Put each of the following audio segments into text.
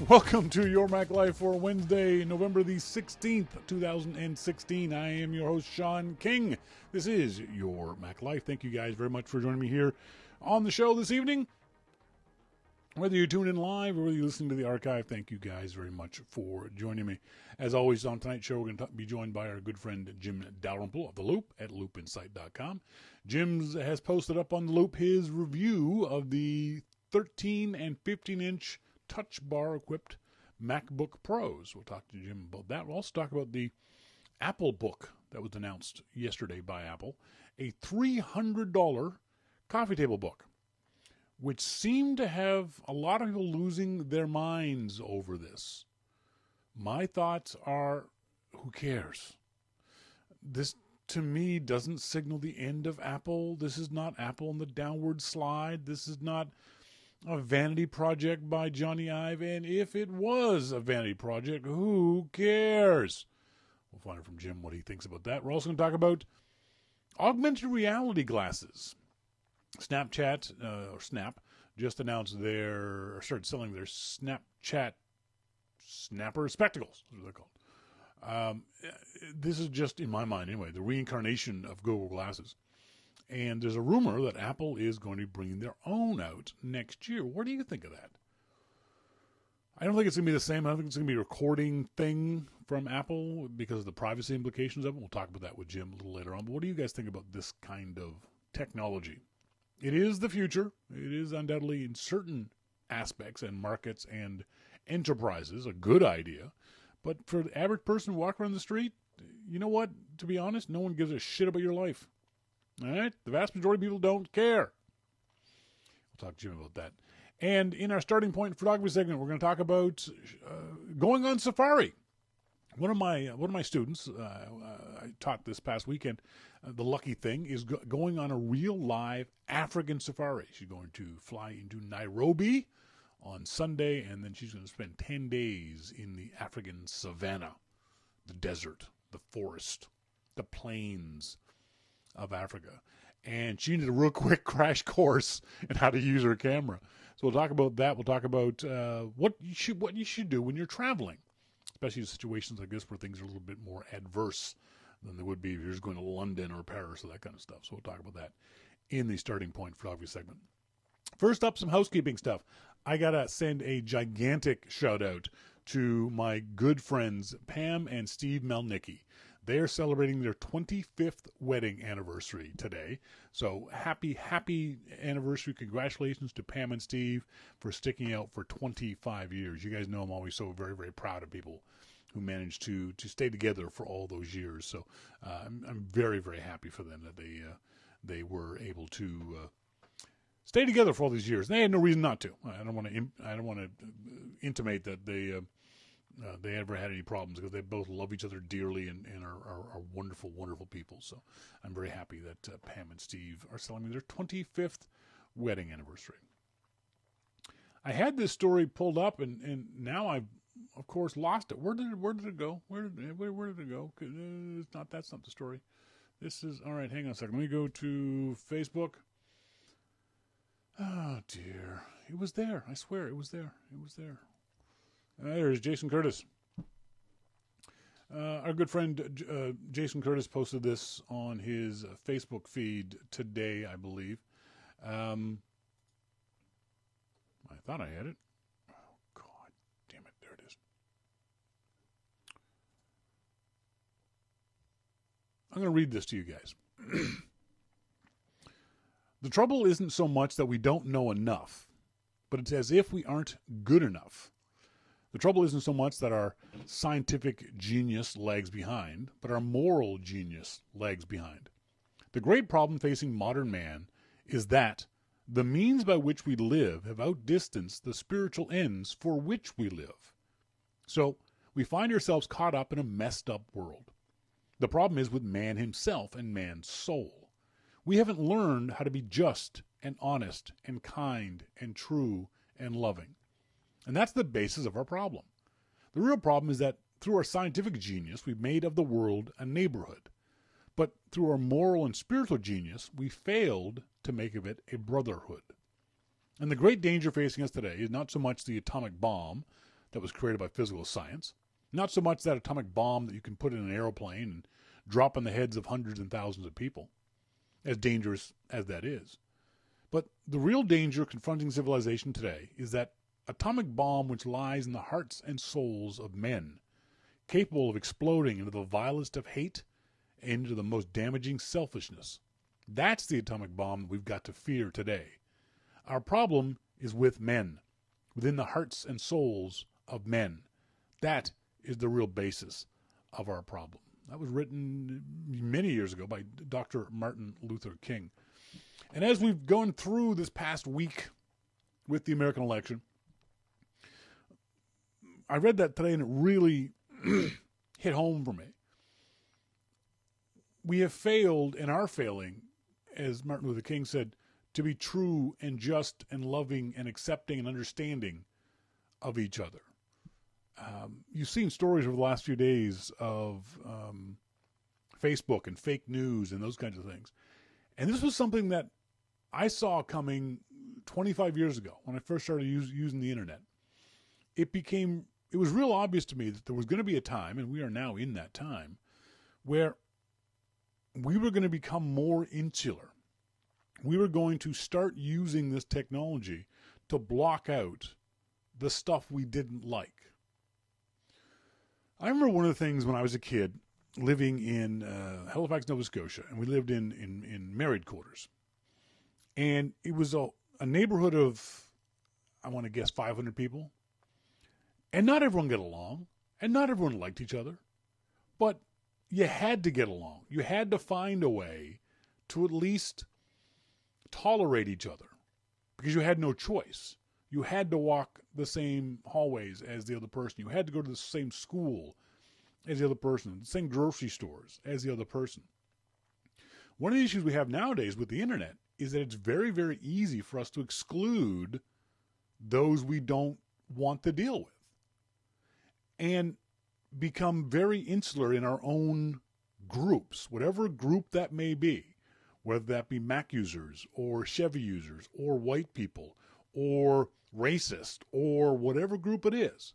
Welcome to Your Mac Life for Wednesday, November the 16th, 2016. I am your host, Shawn King. This is Your Mac Life. Thank you guys very much for joining me here on the show this evening. Whether you tune in live or whether you listen to the archive, thank you guys very much for joining me. As always, on tonight's show, we're going to be joined by our good friend Jim Dalrymple of The Loop at loopinsight.com. Jim has posted up on The Loop his review of the 13 and 15-inch touch bar equipped MacBook Pros. We'll talk to Jim about that. We'll also talk about the Apple book that was announced yesterday by Apple, a $300 coffee table book, which seemed to have a lot of people losing their minds over this. My thoughts are, who cares? This, to me, doesn't signal the end of Apple. This is not Apple on the downward slide. This is not a vanity project by Johnny Ive, and if it was a vanity project, who cares? We'll find out from Jim what he thinks about that. We're also going to talk about augmented reality glasses. Snapchat, or Snap, just announced started selling their Snapchat Snapper Spectacles, is what they're called. This is just, in my mind anyway, the reincarnation of Google Glasses. And there's a rumor that Apple is going to be bringing their own out next year. What do you think of that? I don't think it's going to be the same. I don't think it's going to be a recording thing from Apple because of the privacy implications of it. We'll talk about that with Jim a little later on. But what do you guys think about this kind of technology? It is the future. It is undoubtedly, in certain aspects and markets and enterprises, a good idea. But for the average person who walks around the street, you know what? To be honest, no one gives a shit about your life. All right? The vast majority of people don't care. We'll talk to Jim about that. And in our starting point photography segment, we're going to talk about going on safari. One of my students, I taught this past weekend, the lucky thing is going on a real live African safari. She's going to fly into Nairobi on Sunday, and then she's going to spend 10 days in the African savannah, the desert, the forest, the plains of Africa. And she needed a real quick crash course in how to use her camera. So we'll talk about that. We'll talk about what you should do when you're traveling, especially in situations like this where things are a little bit more adverse than they would be if you're just going to London or Paris or that kind of stuff. So we'll talk about that in the starting point photography segment. First up, some housekeeping stuff. I got to send a gigantic shout out to my good friends Pam and Steve Melnicki. They are celebrating their 25th wedding anniversary today. So happy anniversary. Congratulations to Pam and Steve for sticking out for 25 years. You guys know I'm always so very, very proud of people who managed to stay together for all those years. So I'm very, very happy for them that they were able to stay together for all these years. They had no reason not to. I don't want to intimate that they ever had any problems because they both love each other dearly and are wonderful, wonderful people. So I'm very happy that Pam and Steve are celebrating their 25th wedding anniversary. I had this story pulled up and now I've, of course, lost it. Where did it go? Where did it go? That's not the story. This is, all right, hang on a second. Let me go to Facebook. Oh, dear. It was there. I swear it was there. It was there. There's Jason Curtis. Our good friend Jason Curtis posted this on his Facebook feed today, I believe. I thought I had it. Oh, God damn it. There it is. I'm going to read this to you guys. The trouble isn't so much that we don't know enough, but it's as if we aren't good enough. The trouble isn't so much that our scientific genius lags behind, but our moral genius lags behind. The great problem facing modern man is that the means by which we live have outdistanced the spiritual ends for which we live. So we find ourselves caught up in a messed up world. The problem is with man himself and man's soul. We haven't learned how to be just and honest and kind and true and loving. And that's the basis of our problem. The real problem is that through our scientific genius, we've made of the world a neighborhood. But through our moral and spiritual genius, we failed to make of it a brotherhood. And the great danger facing us today is not so much the atomic bomb, that was created by physical science. Not so much that atomic bomb that you can put in an airplane and drop on the heads of hundreds and thousands of people, as dangerous as that is. But the real danger confronting civilization today is that atomic bomb which lies in the hearts and souls of men, capable of exploding into the vilest of hate and into the most damaging selfishness. That's the atomic bomb that we've got to fear today. Our problem is with men, within the hearts and souls of men. That is the real basis of our problem. That was written many years ago by Dr. Martin Luther King. And as we've gone through this past week with the American election, I read that today and it really hit home for me. We have failed and are failing, as Martin Luther King said, to be true and just and loving and accepting and understanding of each other. You've seen stories over the last few days of Facebook and fake news and those kinds of things. And this was something that I saw coming 25 years ago when I first started using the internet. It was real obvious to me that there was going to be a time, and we are now in that time, where we were going to become more insular. We were going to start using this technology to block out the stuff we didn't like. I remember one of the things when I was a kid living in Halifax, Nova Scotia, and we lived in married quarters. And it was a neighborhood of, I want to guess, 500 people. And not everyone got along, and not everyone liked each other. But you had to get along. You had to find a way to at least tolerate each other because you had no choice. You had to walk the same hallways as the other person. You had to go to the same school as the other person, the same grocery stores as the other person. One of the issues we have nowadays with the internet is that it's very, very easy for us to exclude those we don't want to deal with and become very insular in our own groups, whatever group that may be, whether that be Mac users or Chevy users or white people or racist or whatever group it is.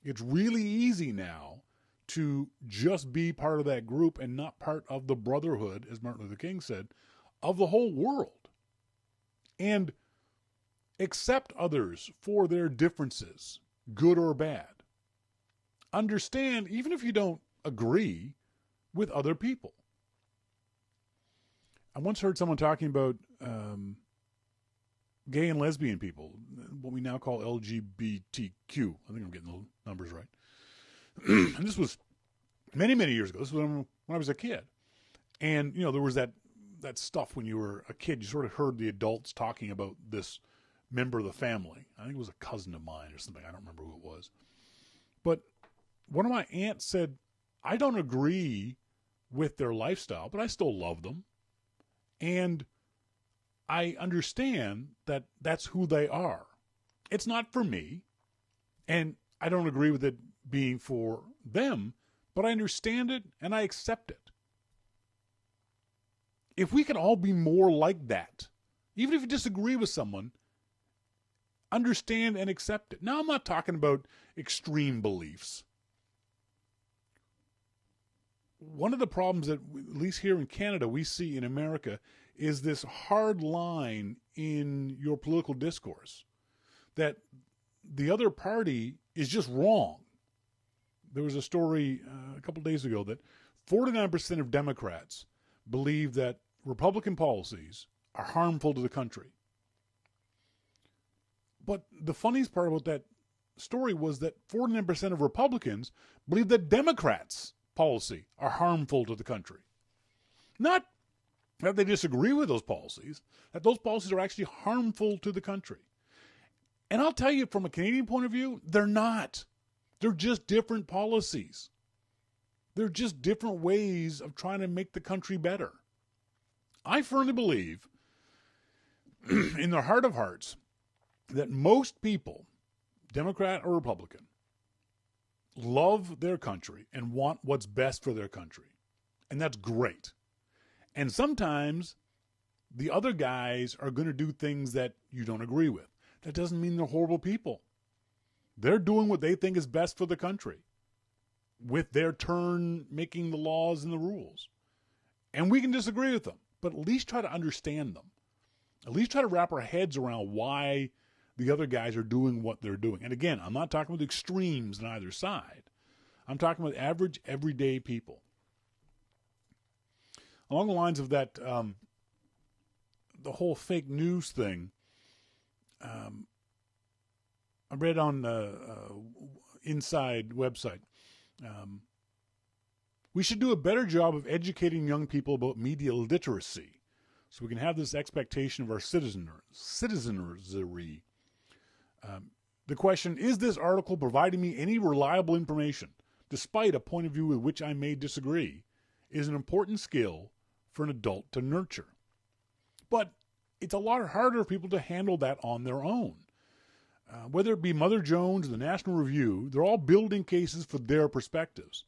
It's really easy now to just be part of that group and not part of the brotherhood, as Martin Luther King said, of the whole world. And accept others for their differences, good or bad. Understand, even if you don't agree with other people. I once heard someone talking about gay and lesbian people, what we now call LGBTQ. I think I'm getting the numbers right. And this was many, many years ago. This was when I was a kid. And, there was that stuff when you were a kid. You sort of heard the adults talking about this member of the family. I think it was a cousin of mine or something. I don't remember who it was. But one of my aunts said, I don't agree with their lifestyle, but I still love them. And I understand that that's who they are. It's not for me. And I don't agree with it being for them, but I understand it and I accept it. If we could all be more like that, even if you disagree with someone, understand and accept it. Now, I'm not talking about extreme beliefs. One of the problems that, at least here in Canada, we see in America is this hard line in your political discourse that the other party is just wrong. There was a story a couple of days ago that 49% of Democrats believe that Republican policies are harmful to the country. But the funniest part about that story was that 49% of Republicans believe that Democrats' policy are harmful to the country. Not that they disagree with those policies, that those policies are actually harmful to the country. And I'll tell you, from a Canadian point of view, they're not. They're just different policies. They're just different ways of trying to make the country better. I firmly believe, in their heart of hearts, that most people, Democrat or Republican, love their country and want what's best for their country. And that's great. And sometimes the other guys are going to do things that you don't agree with. That doesn't mean they're horrible people. They're doing what they think is best for the country, with their turn making the laws and the rules. And we can disagree with them, but at least try to understand them. At least try to wrap our heads around why the other guys are doing what they're doing. And again, I'm not talking about extremes on either side. I'm talking about average, everyday people. Along the lines of that, the whole fake news thing, I read on the Inside website, we should do a better job of educating young people about media literacy so we can have this expectation of our citizenry. The question, is this article providing me any reliable information, despite a point of view with which I may disagree, is an important skill for an adult to nurture. But it's a lot harder for people to handle that on their own. Whether it be Mother Jones or the National Review, they're all building cases for their perspectives.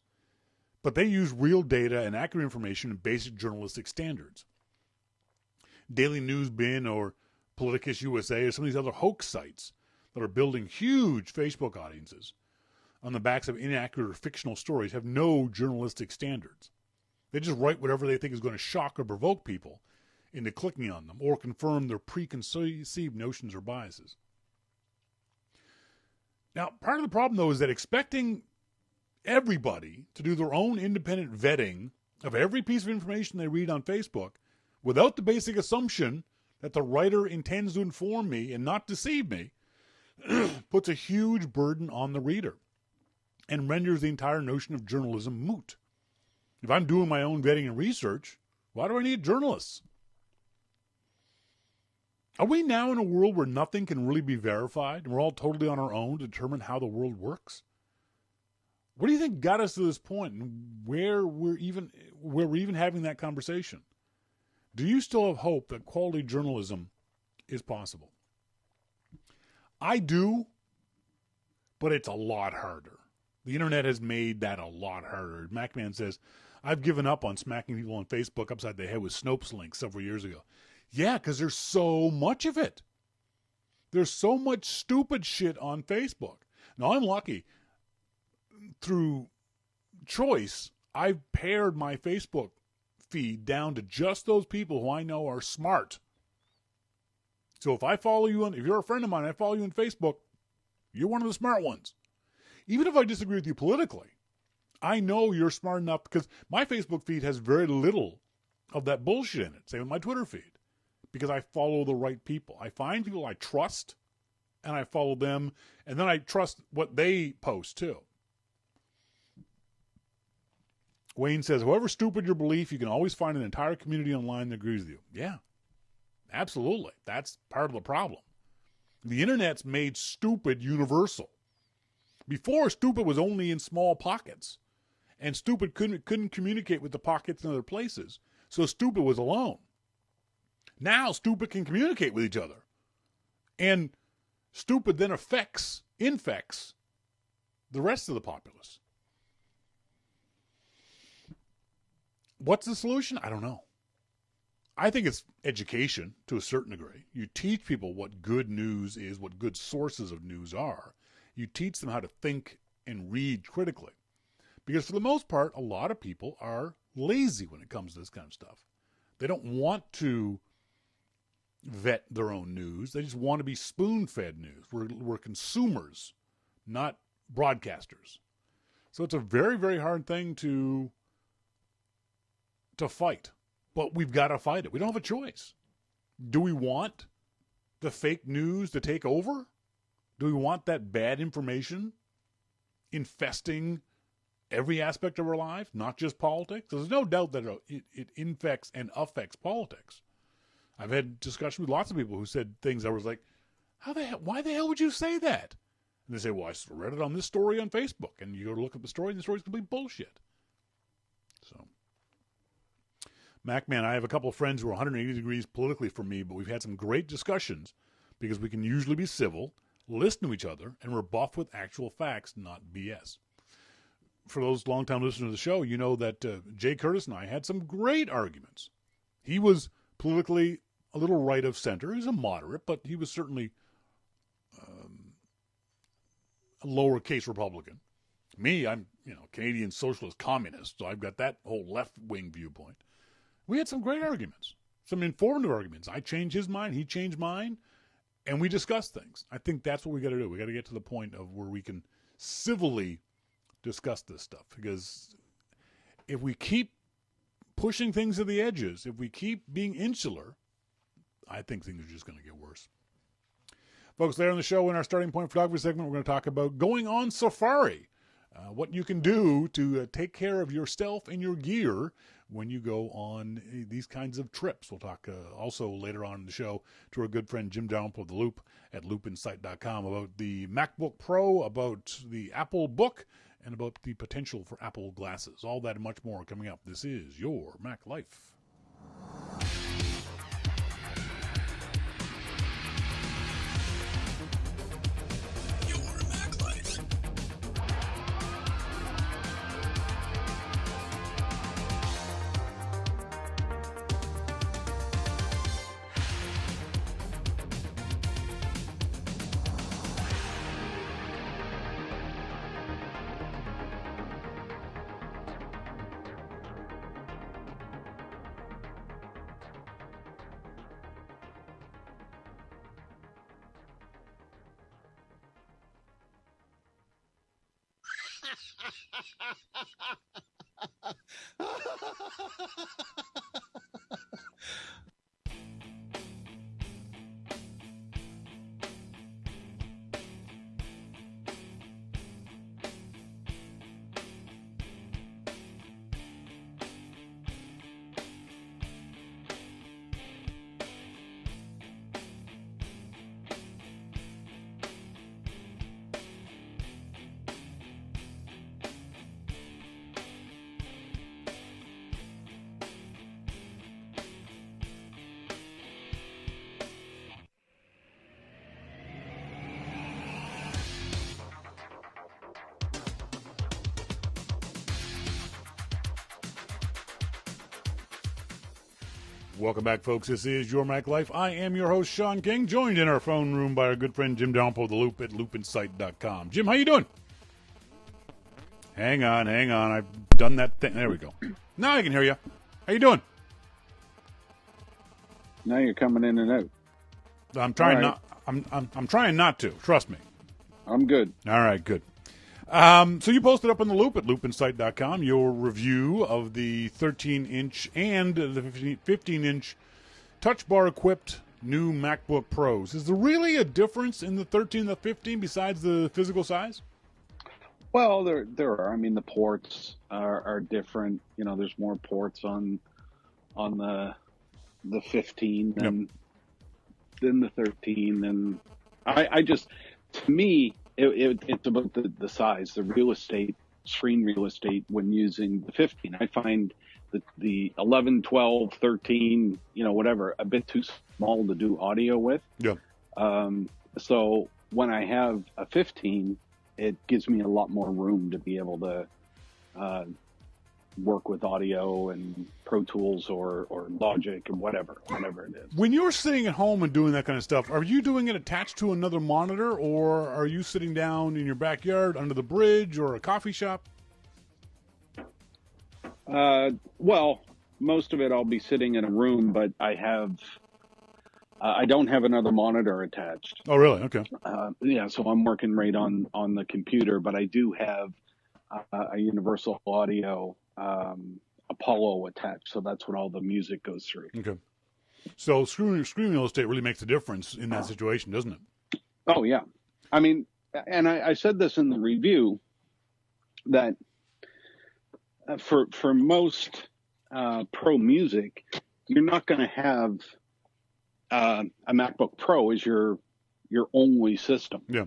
But they use real data and accurate information and basic journalistic standards. Daily News Bin or Politicus USA or some of these other hoax sites that are building huge Facebook audiences on the backs of inaccurate or fictional stories have no journalistic standards. They just write whatever they think is going to shock or provoke people into clicking on them or confirm their preconceived notions or biases. Now, part of the problem, though, is that expecting everybody to do their own independent vetting of every piece of information they read on Facebook without the basic assumption that the writer intends to inform me and not deceive me puts a huge burden on the reader and renders the entire notion of journalism moot. If I'm doing my own vetting and research, why do I need journalists? Are we now in a world where nothing can really be verified and we're all totally on our own to determine how the world works? What do you think got us to this point and where we're even having that conversation? Do you still have hope that quality journalism is possible? I do, but it's a lot harder. The internet has made that a lot harder. MacMan says, I've given up on smacking people on Facebook upside the head with Snopes links several years ago. Yeah, because there's so much of it. There's so much stupid shit on Facebook. Now, I'm lucky. Through choice, I've pared my Facebook feed down to just those people who I know are smart. So if I follow you if you're a friend of mine, I follow you on Facebook, you're one of the smart ones. Even if I disagree with you politically, I know you're smart enough because my Facebook feed has very little of that bullshit in it. Same with my Twitter feed. Because I follow the right people. I find people I trust, and I follow them, and then I trust what they post too. Wayne says, however stupid your belief, you can always find an entire community online that agrees with you. Yeah, absolutely. That's part of the problem. The internet's made stupid universal. Before, stupid was only in small pockets, and stupid couldn't communicate with the pockets in other places, so stupid was alone. Now stupid can communicate with each other. And stupid then infects the rest of the populace. What's the solution? I don't know. I think it's education to a certain degree. You teach people what good news is, what good sources of news are. You teach them how to think and read critically. Because for the most part, a lot of people are lazy when it comes to this kind of stuff. They don't want to vet their own news. They just want to be spoon-fed news. We're consumers, not broadcasters. So it's a very, very hard thing to fight. But we've got to fight it. We don't have a choice. Do we want the fake news to take over? Do we want that bad information infesting every aspect of our life, not just politics? There's no doubt that it infects and affects politics. I've had discussions with lots of people who said things I was like, why the hell would you say that? And they say, well, I read it on this story on Facebook. And you go to look up the story, and the story's complete bullshit. So, MacMan, I have a couple of friends who are 180 degrees politically from me, but we've had some great discussions because we can usually be civil, listen to each other, and rebuff with actual facts, not BS. For those long-time listeners of the show, you know that Jay Curtis and I had some great arguments. He was politically a little right of center. He was a moderate, but he was certainly lowercase Republican. Me, I'm, Canadian socialist communist, so I've got that whole left-wing viewpoint. We had some great arguments, some informative arguments. I changed his mind, he changed mine, and we discussed things. I think that's what we got to do. We got to get to the point of where we can civilly discuss this stuff, because if we keep pushing things to the edges, if we keep being insular, I think things are just going to get worse. Folks, later on the show, in our starting point photography segment, we're going to talk about going on safari, what you can do to take care of yourself and your gear when you go on these kinds of trips. We'll talk also later on in the show to our good friend Jim Dalrymple of The Loop at loopinsight.com about the MacBook Pro, about the Apple Book, and about the potential for Apple glasses. All that and much more coming up. This is your Mac Life. Welcome back, folks. This is Your Mac Life. I am your host, Shawn King, joined in our phone room by our good friend Jim Dalrymple of The Loop at loopinsight.com. Jim, how you doing? Hang on. I've done that thing. There we go. Now I can hear you. How you doing? Now you're coming in and out. I'm trying not. I'm trying not to. Trust me. I'm good. All right, good. So you posted up on The Loop at loopinsight.com your review of the 13-inch and the 15-inch touch bar equipped new MacBook Pros. Is there really a difference in the 13 and the 15 besides the physical size? Well, there are. I mean, the ports are different. There's more ports on the 15 than the 13. And I just, to me, it's about the size, the real estate, screen real estate when using the 15. I find the 11, 12, 13, whatever, a bit too small to do audio with. Yeah. So when I have a 15, it gives me a lot more room to be able to work with audio and Pro Tools or Logic and whatever it is. When you're sitting at home and doing that kind of stuff, are you doing it attached to another monitor, or are you sitting down in your backyard under the bridge or a coffee shop? Well, most of it I'll be sitting in a room, but I don't have another monitor attached. Oh, really? Okay. Yeah, so I'm working right on the computer, but I do have a Universal Audio Apollo attached, so that's what all the music goes through. Okay. So screen real estate really makes a difference in that situation, doesn't it? Oh, yeah. I mean, and I said this in the review, that for most pro music, you're not going to have a MacBook Pro as your only system. Yeah.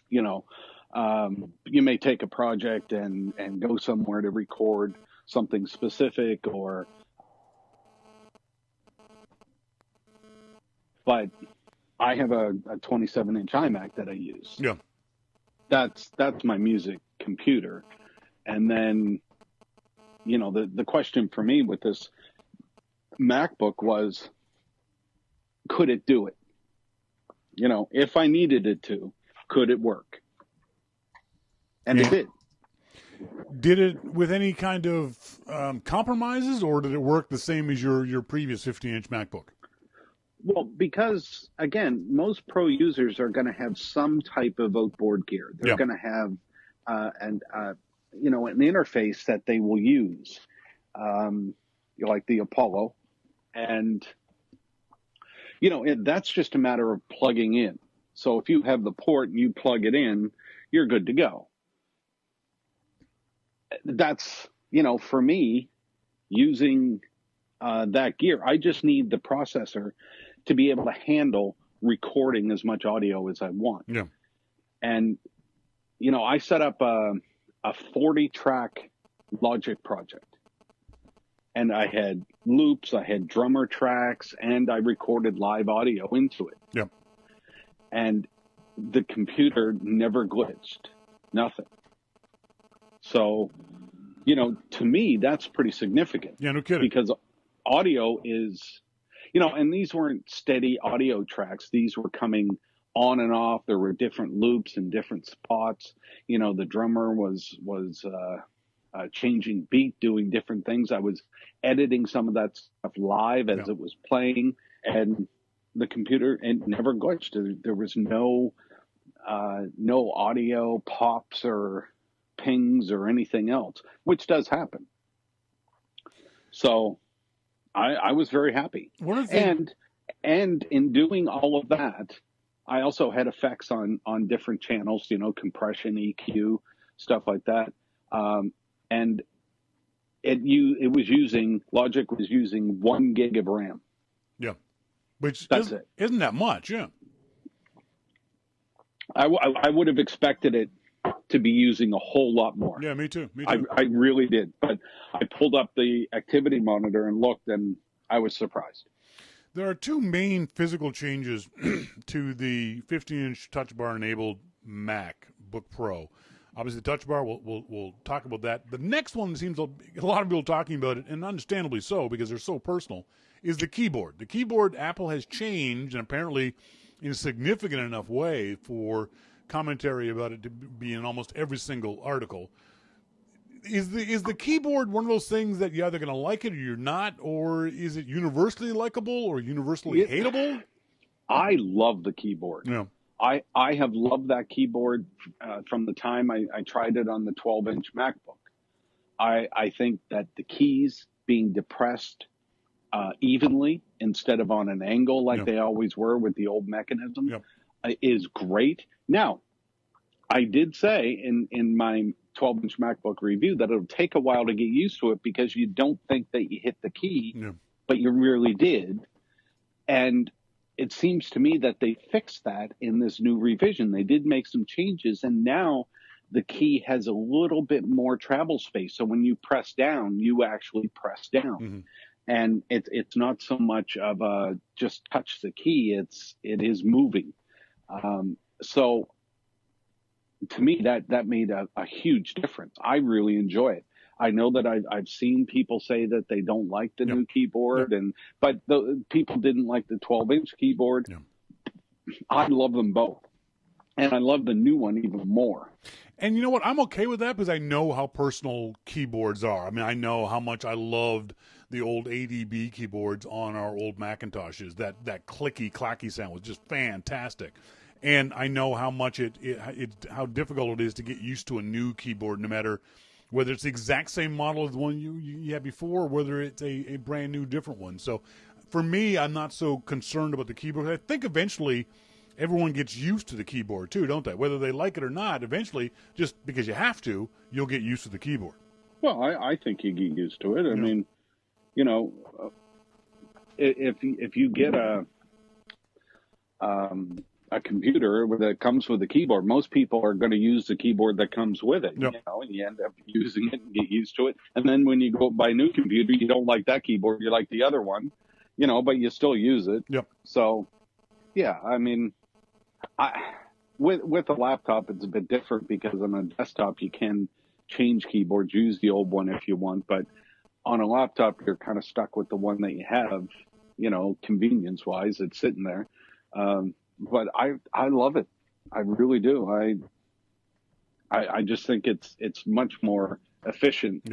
You may take a project and go somewhere to record something specific, but I have a 27-inch iMac that I use. Yeah. That's my music computer. And then, the question for me with this MacBook was, could it do it? If I needed it to, could it work? And it did. Did it with any kind of compromises, or did it work the same as your previous 15-inch MacBook? Well, because again, most pro users are going to have some type of outboard gear. They're Yeah. going to have an interface that they will use, like the Apollo, and that's just a matter of plugging in. So if you have the port and you plug it in, you're good to go. That's for me using that gear, I just need the processor to be able to handle recording as much audio as I want. Yeah. And, I set up a 40-track Logic project. And I had loops, I had drummer tracks, and I recorded live audio into it. Yeah. And the computer never glitched. Nothing. So, to me, that's pretty significant. Yeah, no kidding. Because audio is, and these weren't steady audio tracks. These were coming on and off. There were different loops in different spots. The drummer was changing beat, doing different things. I was editing some of that stuff live as it was playing, and the computer, it never glitched. There was no audio pops or pings or anything else, which does happen. So I was very happy. And in doing all of that, I also had effects on different channels, compression, EQ, stuff like that. And Logic was using 1 gig of RAM. Yeah. Which isn't that much, yeah. I would have expected it to be using a whole lot more. Yeah, me too. I really did. But I pulled up the activity monitor and looked, and I was surprised. There are two main physical changes to the 15-inch Touch Bar enabled MacBook Pro. Obviously, the Touch Bar, we'll talk about that. The next one seems a lot of people talking about it, and understandably so because they're so personal, is the keyboard. The keyboard Apple has changed, and apparently in a significant enough way for commentary about it to be in almost every single article. Is the keyboard one of those things that you're either going to like it or you're not, or is it universally likable or universally hateable? I love the keyboard. Yeah. I have loved that keyboard from the time I tried it on the 12-inch MacBook. I think that the keys being depressed evenly instead of on an angle like they always were with the old mechanism is great. Now, I did say in my 12-inch MacBook review that it'll take a while to get used to it because you don't think that you hit the key, but you really did. And it seems to me that they fixed that in this new revision. They did make some changes, and now the key has a little bit more travel space. So when you press down, you actually press down. Mm-hmm. And it's not so much of a just touch the key. It is moving. So to me, that made a huge difference. I really enjoy it. I know that I've seen people say that they don't like the new keyboard, but the people didn't like the 12-inch keyboard. Yeah. I love them both, and I love the new one even more. And you know what? I'm okay with that because I know how personal keyboards are. I mean, I know how much I loved the old ADB keyboards on our old Macintoshes. That clicky, clacky sound was just fantastic. And I know how much how difficult it is to get used to a new keyboard, no matter whether it's the exact same model as the one you had before, or whether it's a brand new different one. So for me, I'm not so concerned about the keyboard. I think eventually everyone gets used to the keyboard too, don't they? Whether they like it or not, eventually, just because you have to, you'll get used to the keyboard. Well, I think you get used to it. I mean, if you get a computer that comes with a keyboard, most people are going to use the keyboard that comes with it, and you end up using it and get used to it. And then when you go buy a new computer, you don't like that keyboard, you like the other one, but you still use it. Yep. So, yeah, I mean, with a laptop, it's a bit different because on a desktop, you can change keyboards, use the old one if you want, but on a laptop, you're kind of stuck with the one that you have, convenience-wise, it's sitting there. But I love it. I really do. I just think it's much more efficient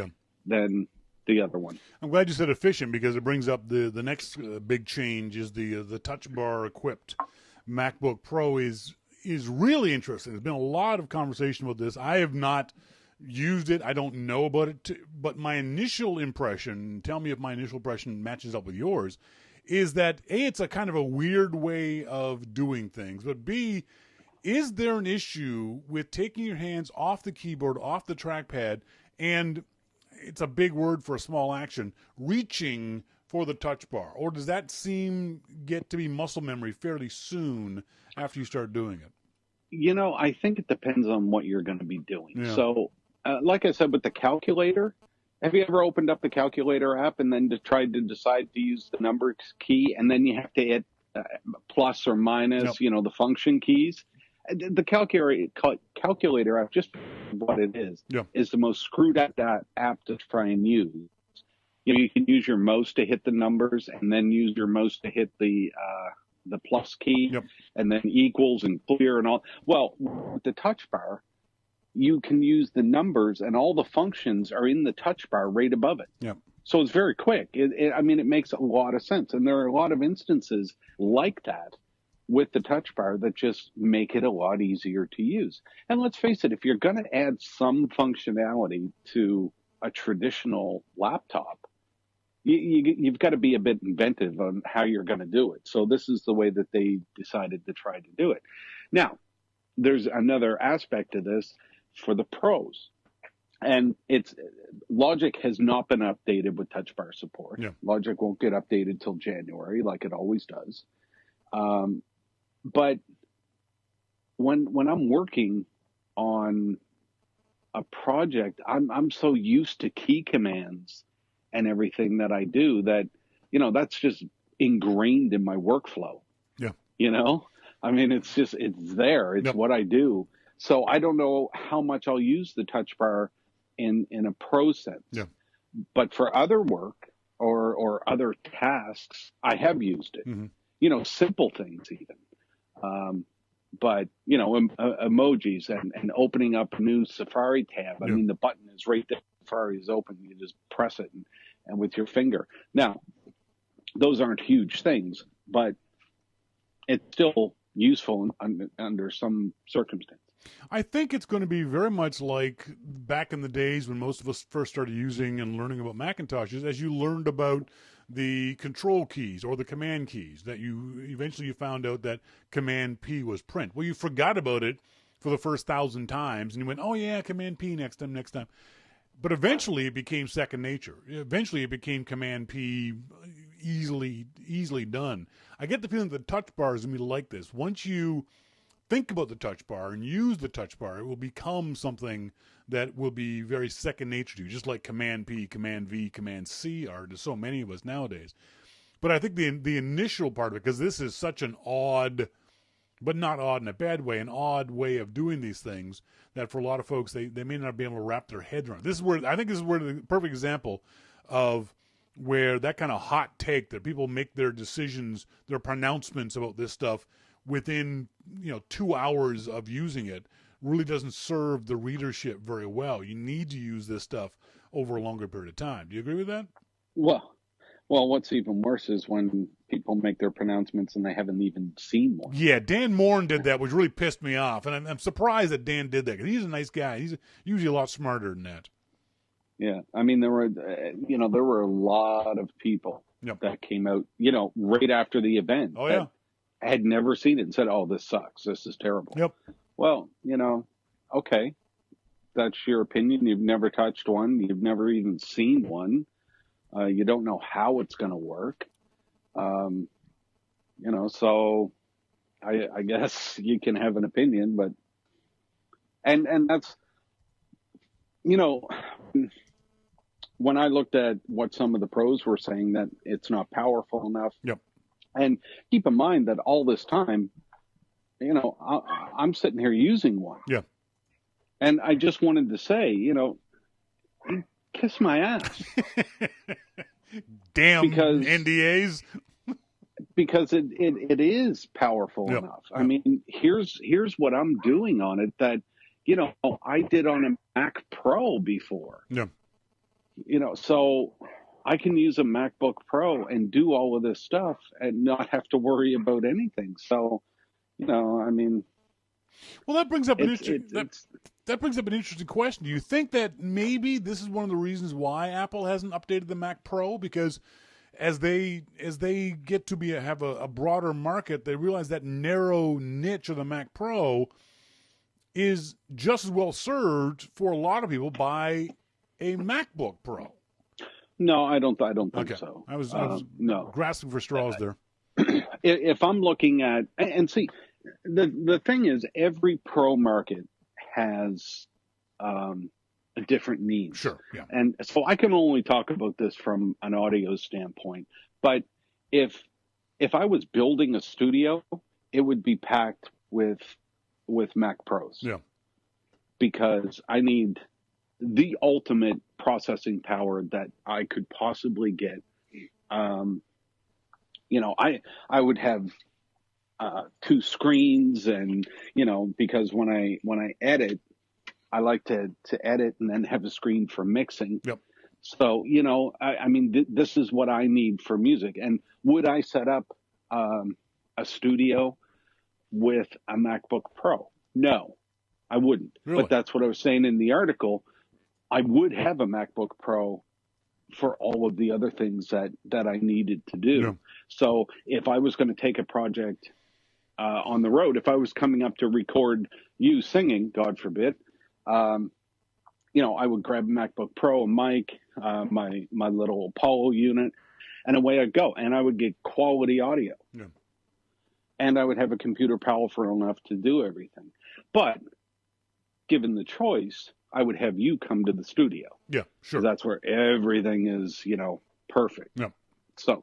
than the other one. I'm glad you said efficient, because it brings up the next big change is the Touch Bar equipped MacBook Pro is really interesting. There's been a lot of conversation about this. I have not used it. I don't know about it, but my initial impression, tell me if my initial impression matches up with yours, is that A, it's a kind of a weird way of doing things, but B, is there an issue with taking your hands off the keyboard, off the trackpad, and it's a big word for a small action, reaching for the touch bar? Or does that get to be muscle memory fairly soon after you start doing it? I think it depends on what you're going to be doing. Yeah. So, like I said, with the calculator, have you ever opened up the calculator app and then tried to decide to use the number key, and then you have to hit plus or minus, the function keys? The calculator app, just what it is the most screwed up app to try and use. You can use your mouse to hit the numbers, and then use your mouse to hit the plus key, and then equals and clear and all. Well, with the touch bar, you can use the numbers, and all the functions are in the touch bar right above it. Yep. So it's very quick. It makes a lot of sense. And there are a lot of instances like that with the touch bar that just make it a lot easier to use. And let's face it, if you're going to add some functionality to a traditional laptop, you've got to be a bit inventive on how you're going to do it. So this is the way that they decided to try to do it. Now, there's another aspect to this for the pros. And Logic has not been updated with touch bar support. Yeah. Logic won't get updated till January, like it always does. But when I'm working on a project, I'm so used to key commands and everything that I do that, that's just ingrained in my workflow. Yeah. It's there. It's what I do. So I don't know how much I'll use the touch bar in a pro sense. Yeah. But for other work or other tasks, I have used it. Mm-hmm. Simple things even. But emojis and opening up a new Safari tab. I mean, the button is right there. Safari is open. You just press it and with your finger. Now, those aren't huge things, but it's still useful under some circumstances. I think it's going to be very much like back in the days when most of us first started using and learning about Macintoshes, as you learned about the control keys or the command keys, that you eventually found out that command P was print. Well, you forgot about it for the first 1,000 times, and you went, oh yeah, command P next time. But eventually it became second nature. Eventually it became command P, easily done. I get the feeling that the touch bar is going to be like this. Once you think about the touch bar and use the touch bar, it will become something that will be very second nature to you, just like Command P, Command V, Command C are to so many of us nowadays. But I think the initial part of it, because this is such an odd, but not odd in a bad way, an odd way of doing these things, that for a lot of folks, they may not be able to wrap their head around. This is where the perfect example of where that kind of hot take that people make their decisions, their pronouncements about this stuff within 2 hours of using it really doesn't serve the readership very well. You need to use this stuff over a longer period of time. Do you agree with that? Well, what's even worse is when people make their pronouncements and they haven't even seen one. Yeah, Dan Morin did that, which really pissed me off, and I'm surprised that Dan did that, because he's a nice guy. He's usually a lot smarter than that. Yeah, I mean, there were a lot of people that came out, right after the event. Oh yeah. Had never seen it and said, oh, this sucks. This is terrible. Yep. Well, okay. That's your opinion. You've never touched one. You've never even seen one. You don't know how it's going to work. So I guess you can have an opinion, but, and that's, when I looked at what some of the pros were saying, that it's not powerful enough. Yep. And keep in mind that all this time, I'm sitting here using one. Yeah. And I just wanted to say, kiss my ass. Damn NDAs. Because it is powerful enough. I mean, here's what I'm doing on it that, you know, I did on a Mac Pro before. Yeah. You know, so I can use a MacBook Pro and do all of this stuff and not have to worry about anything. So, you know, I mean, well, that brings up it's that brings up an interesting question. Do you think that maybe this is one of the reasons why Apple hasn't updated the Mac Pro? Because as they get to have a broader market, they realize that narrow niche of the Mac Pro is just as well served for a lot of people by a MacBook Pro. no, I don't think Okay. so. I was No. grasping for straws there. If I'm looking at, and see, the thing is, every pro market has a different needs. Sure, yeah. And so I can only talk about this from an audio standpoint. But if I was building a studio, it would be packed with Mac Pros. Yeah. Because I need the ultimate processing power that I could possibly get. You know, I would have 2 screens, and you know, because when I edit, I like to edit and then have a screen for mixing. Yep. So, you know, I mean, this is what I need for music. And would I set up a studio with a MacBook Pro? No, I wouldn't. Really? But that's what I was saying in the article. I would have a MacBook Pro for all of the other things that I needed to do. Yeah. So if I was going to take a project on the road, if I was coming up to record you singing, God forbid, you know, I would grab a MacBook Pro, a mic, my little Apollo unit, and away I'd go. And I would get quality audio. Yeah. And I would have a computer powerful enough to do everything. But given the choice, I would have you come to the studio. Yeah, sure. That's where everything is, you know, perfect. Yeah. So,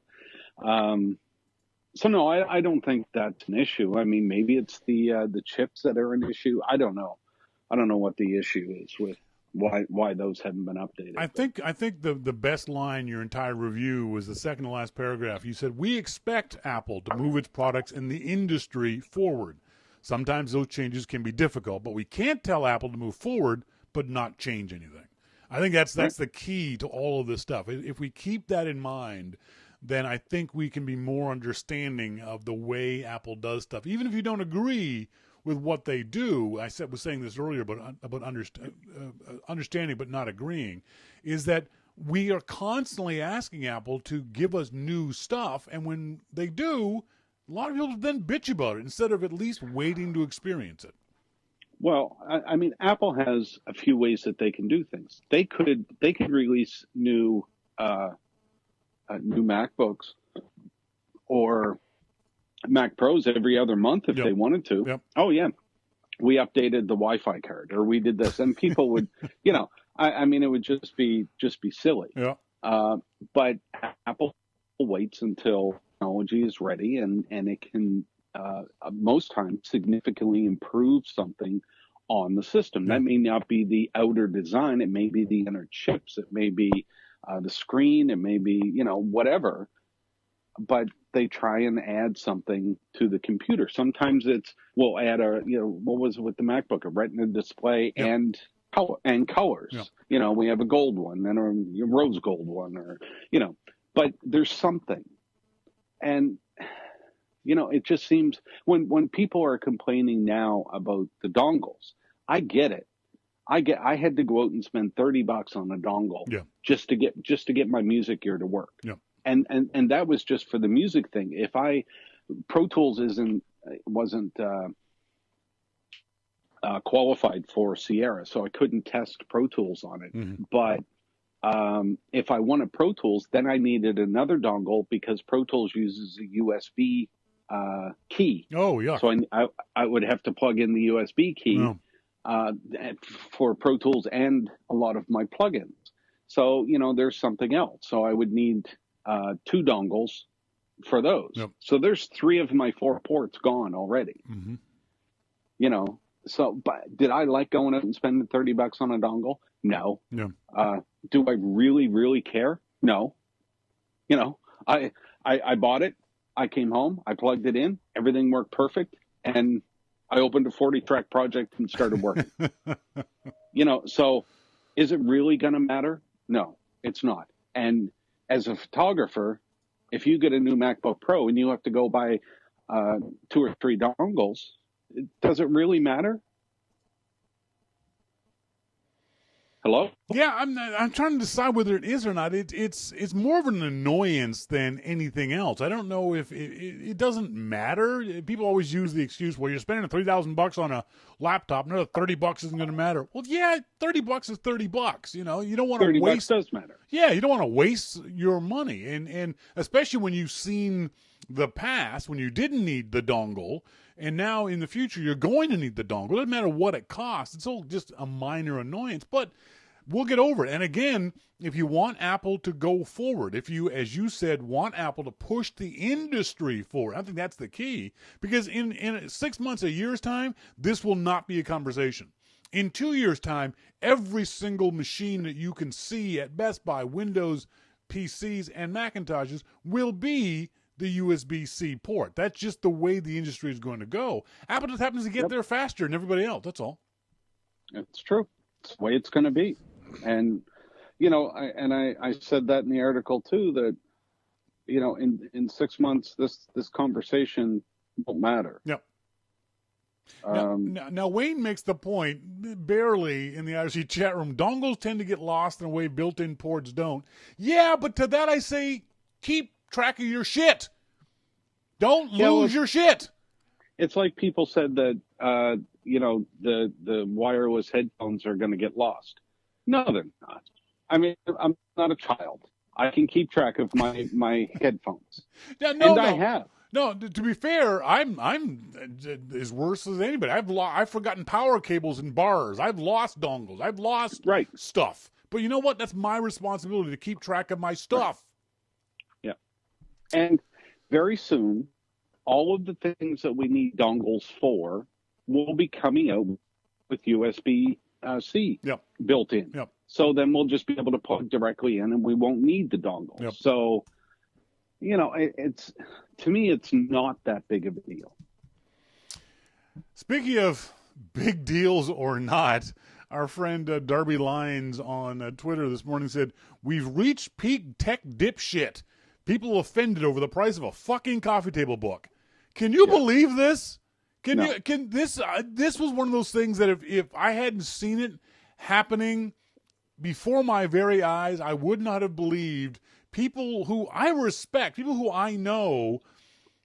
so no, I don't think that's an issue. I mean, maybe it's the chips that are an issue. I don't know. I don't know what the issue is with why those haven't been updated. I think the best line in your entire review was the second to last paragraph. You said, "We expect Apple to move its products in the industry forward. Sometimes those changes can be difficult, but we can't tell Apple to move forward but not change anything." I think that's the key to all of this stuff. If we keep that in mind, then I think we can be more understanding of the way Apple does stuff. Even if you don't agree with what they do, was saying this earlier about understanding but not agreeing, is that we are constantly asking Apple to give us new stuff, and when they do, a lot of people then bitch about it instead of at least waiting to experience it. Well, I mean, Apple has a few ways that they can do things. They could release new MacBooks or Mac Pros every other month if they wanted to. Yep. Oh yeah, we updated the Wi-Fi card, or we did this, and people would, you know, I mean, it would just be silly. Yeah. But Apple waits until technology is ready, and it can most times significantly improve something on the system. Yeah. That may not be the outer design. It may be the inner chips. It may be the screen. It may be, you know, whatever. But they try and add something to the computer. Sometimes we'll add what was it with the MacBook, a Retina display and colors. Yeah. You know, we have a gold one and a rose gold one, or, you know, but there's something. And, you know, it just seems when people are complaining now about the dongles, I get it. I had to go out and spend $30 on a dongle just to get my music gear to work. Yeah. And that was just for the music thing. Pro Tools wasn't qualified for Sierra, so I couldn't test Pro Tools on it. Mm-hmm. But if I wanted Pro Tools, then I needed another dongle because Pro Tools uses a USB key. Oh, yeah. So I would have to plug in the USB key for Pro Tools and a lot of my plugins. So, you know, there's something else. So I would need 2 dongles for those. Yep. So there's 3 of my 4 ports gone already. Mm-hmm. You know, so but did I like going out and spending $30 on a dongle? No. Yeah. Do I really, really care? No. You know, I bought it. I came home. I plugged it in. Everything worked perfect. And I opened a 40-track project and started working. So is it really going to matter? No, it's not. And as a photographer, if you get a new MacBook Pro and you have to go buy 2 or 3 dongles, does it really matter? Hello? Yeah, I'm trying to decide whether it is or not. It's more of an annoyance than anything else. I don't know if it doesn't matter. People always use the excuse, well, you're spending $3,000 on a laptop, another $30 isn't going to matter. Well, yeah, $30 is $30. You don't want to waste. $30 does matter. Yeah, you don't want to waste your money, and especially when you've seen the past when you didn't need the dongle. And now in the future, you're going to need the dongle. It doesn't matter what it costs. It's all just a minor annoyance, but we'll get over it. And again, if you want Apple to go forward, if you, as you said, want Apple to push the industry forward, I think that's the key. Because in 6 months, a year's time, this will not be a conversation. In 2 years' time, every single machine that you can see at Best Buy, Windows, PCs, and Macintoshes will be the USB-C port. That's just the way the industry is going to go. Apple just happens to get there faster than everybody else. That's all. It's true. It's the way it's going to be. And, I said that in the article too, that, in 6 months, this conversation won't matter. Yep. Now, Wayne makes the point, barely in the IRC chat room, dongles tend to get lost in a way built-in ports don't. Yeah, but to that I say, keep track of your shit. Don't lose your shit. It's like people said that the wireless headphones are going to get lost. No, they're not. I mean, I'm not a child. I can keep track of my headphones. I have. No, to be fair, I'm as worse as anybody. I've forgotten power cables in bars. I've lost dongles. I've lost stuff. But you know what? That's my responsibility to keep track of my stuff. Yeah. And very soon, all of the things that we need dongles for will be coming out with USB-C built in. Yep. So then we'll just be able to plug directly in and we won't need the dongle. Yep. So, it's to me, it's not that big of a deal. Speaking of big deals or not, our friend Darby Lyons on Twitter this morning said, "We've reached peak tech dipshit. People offended over the price of a fucking coffee table book." Can you believe this? This was one of those things that if I hadn't seen it happening before my very eyes, I would not have believed people who I respect, people who I know,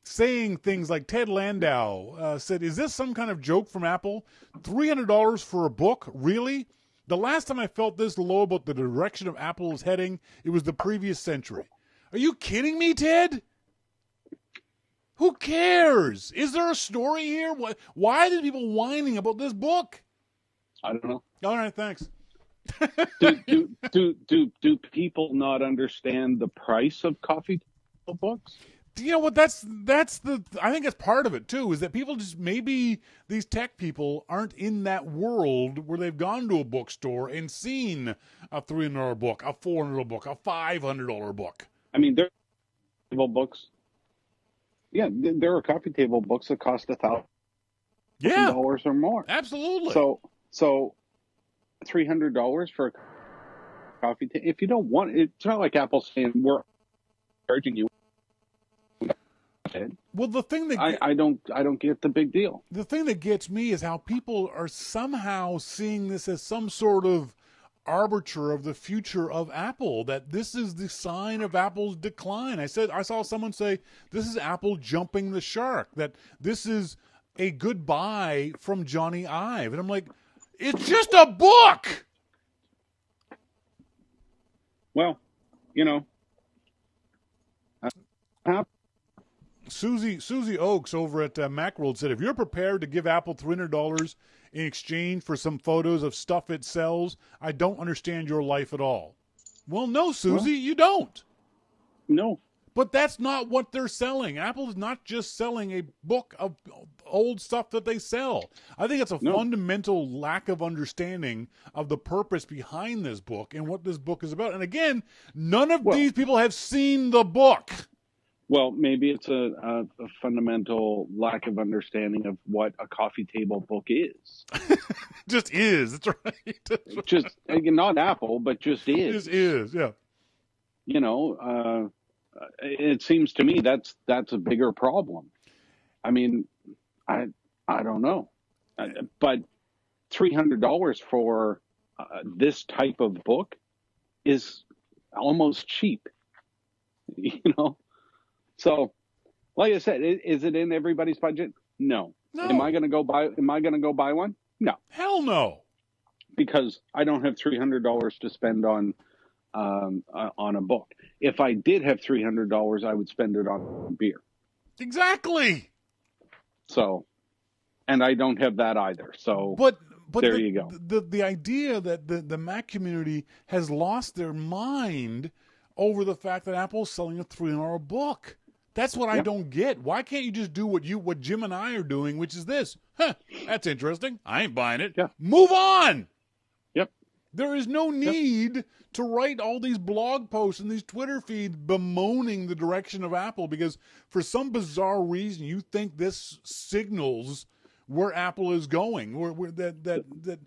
saying things like Ted Landau said, "Is this some kind of joke from Apple? $300 for a book? Really? The last time I felt this low about the direction of Apple is heading, it was the previous century." Are you kidding me, Ted? Who cares? Is there a story here? Why are people whining about this book? I don't know. All right, thanks. Do people not understand the price of coffee table books? You know what? I think that's part of it too. Is that people just, maybe these tech people aren't in that world where they've gone to a bookstore and seen a $300 book, a $400 book, a $500 book. I mean, there are table books. Yeah, there are coffee table books that cost $1,000 or more. Absolutely. So $300 for a coffee table. If you don't want it, it's not like Apple's saying we're charging you. Well, the thing that I don't get the big deal. The thing that gets me is how people are somehow seeing this as some sort of arbiter of the future of Apple, that this is the sign of Apple's decline. I saw someone say this is Apple jumping the shark, that this is a goodbye from Johnny Ive. And I'm like, it's just a book. Well, Susie Oakes over at Macworld said, if you're prepared to give Apple $300 in exchange for some photos of stuff it sells, I don't understand your life at all. Well, no, Susie, you don't. No. But that's not what they're selling. Apple is not just selling a book of old stuff that they sell. I think it's a fundamental lack of understanding of the purpose behind this book and what this book is about. And again, none of these people have seen the book. Well, maybe it's a fundamental lack of understanding of what a coffee table book is. Just is. That's right. That's right. Just not Apple, but just is. Just is. Yeah. You know, it seems to me that's a bigger problem. I mean, I don't know, but $300 for this type of book is almost cheap. You know, so like I said, is it in everybody's budget? No. No. Am I going to go buy one? No. Hell no. Because I don't have $300 to spend on a book. If I did have $300, I would spend it on beer. Exactly. So, and I don't have that either. So, but there you go. The idea that the Mac community has lost their mind over the fact that Apple's selling a $300 book. That's what I don't get. Why can't you just do what Jim and I are doing, which is this? Huh, that's interesting. I ain't buying it. Yeah. Move on. Yep. There is no need to write all these blog posts and these Twitter feeds bemoaning the direction of Apple because for some bizarre reason you think this signals where Apple is going. That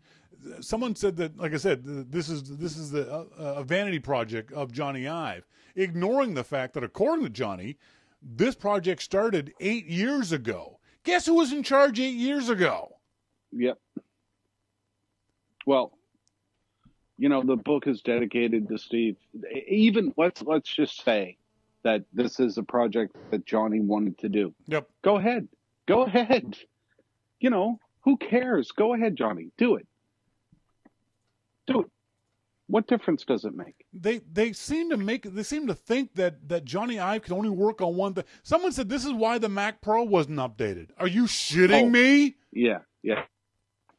someone said that, like I said, this is a vanity project of Johnny Ive, ignoring the fact that according to Johnny, this project started 8 years ago. Guess who was in charge 8 years ago? Yep. Well, you know, the book is dedicated to Steve. Even let's just say that this is a project that Johnny wanted to do. Yep. Go ahead. You know, who cares? Go ahead, Johnny. Do it. What difference does it make? They seem to think that Johnny Ive can only work on one thing. Someone said this is why the Mac Pro wasn't updated. Are you shitting me? Yeah.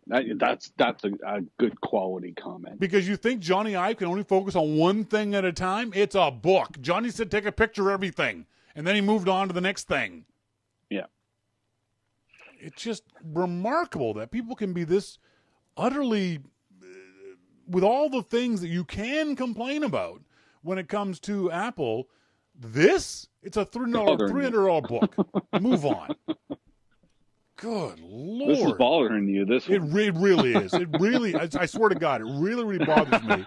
That's a good quality comment. Because you think Johnny Ive can only focus on one thing at a time? It's a book. Johnny said take a picture of everything, and then he moved on to the next thing. Yeah. It's just remarkable that people can be this utterly, with all the things that you can complain about when it comes to Apple, it's a $300 book. Move on. Good Lord. This is bothering you. It really is. It really, I swear to God, it really bothers me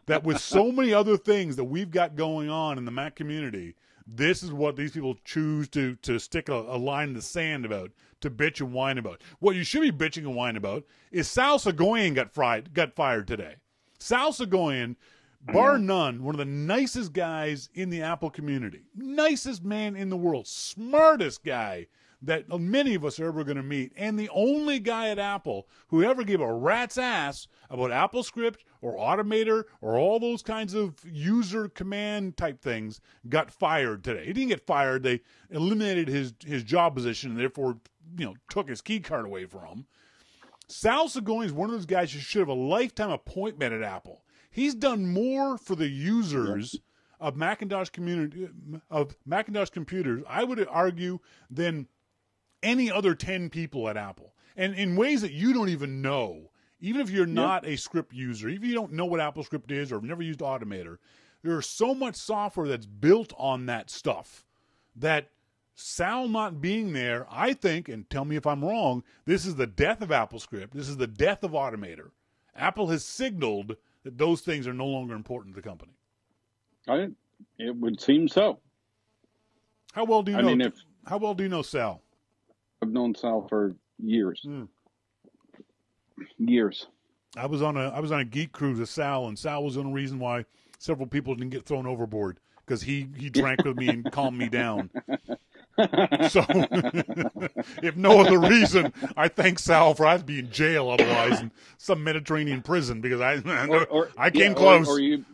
that with so many other things that we've got going on in the Mac community, this is what these people choose to stick a line in the sand about, to bitch and whine about. What you should be bitching and whining about is Sal Segoyan got fired today. Sal Segoyan, bar none, one of the nicest guys in the Apple community. Nicest man in the world. Smartest guy that many of us are ever going to meet, and the only guy at Apple who ever gave a rat's ass about AppleScript or Automator or all those kinds of user command type things, got fired today. He didn't get fired. They eliminated his job position and therefore, took his key card away from him. Sal Segoyan is one of those guys who should have a lifetime appointment at Apple. He's done more for the users of Macintosh computers, I would argue, than any other 10 people at Apple, and in ways that you don't even know. Even if you're not a script user, even if you don't know what AppleScript is or have never used Automator, there's so much software that's built on that stuff that Sal not being there, I think, and tell me if I'm wrong, this is the death of AppleScript. This is the death of Automator. Apple has signaled that those things are no longer important to the company. It would seem so. How well do you know? How well do you know Sal? I've known Sal for years. Years. I was on a geek cruise with Sal, and Sal was the only reason why several people didn't get thrown overboard, because he drank with me and calmed me down. So, if no other reason, I thank Sal for I'd be in jail otherwise in some Mediterranean prison, because I came close. Or you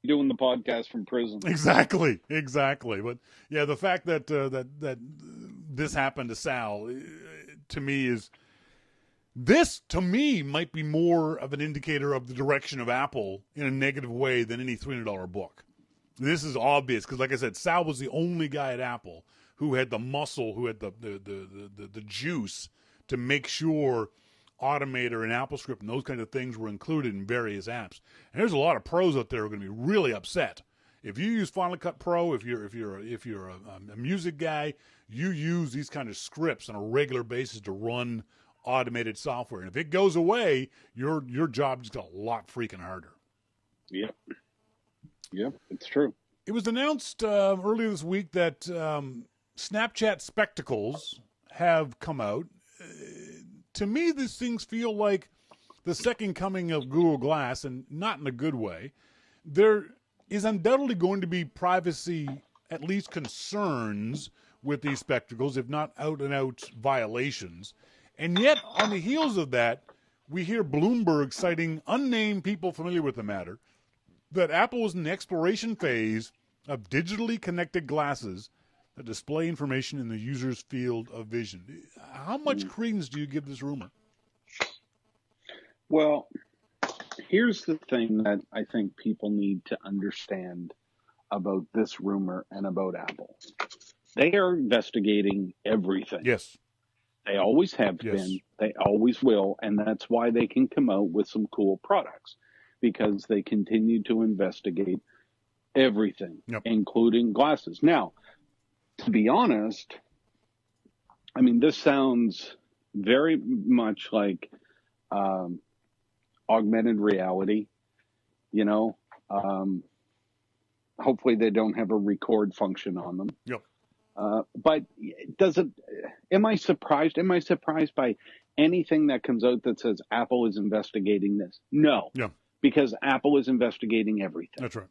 doing the podcast from prison. Exactly. But yeah, the fact that that this happened to Sal, to me might be more of an indicator of the direction of Apple in a negative way than any $300 book. This is obvious because, like I said, Sal was the only guy at Apple who had the muscle, who had the juice to make sure Automator and AppleScript and those kinds of things were included in various apps. And there's a lot of pros out there who are going to be really upset If you use Final Cut Pro, if you're a music guy, you use these kind of scripts on a regular basis to run automated software. And if it goes away, your job just got a lot freaking harder. Yep, it's true. It was announced earlier this week that Snapchat spectacles have come out. To me, these things feel like the second coming of Google Glass, and not in a good way. There is undoubtedly going to be privacy, at least concerns with these spectacles, if not out-and-out violations. And yet, on the heels of that, we hear Bloomberg citing unnamed people familiar with the matter that Apple was in the exploration phase of digitally connected glasses that display information in the user's field of vision. How much credence do you give this rumor? Well, here's the thing that I think people need to understand about this rumor and about Apple. They are investigating everything. Yes. They always have been. They always will. And that's why they can come out with some cool products, because they continue to investigate everything, including glasses. Now, to be honest, I mean, this sounds very much like augmented reality, you know. Hopefully they don't have a record function on them. Yep. But am I surprised? Am I surprised by anything that comes out that says Apple is investigating this? No. Yeah. Because Apple is investigating everything. That's right.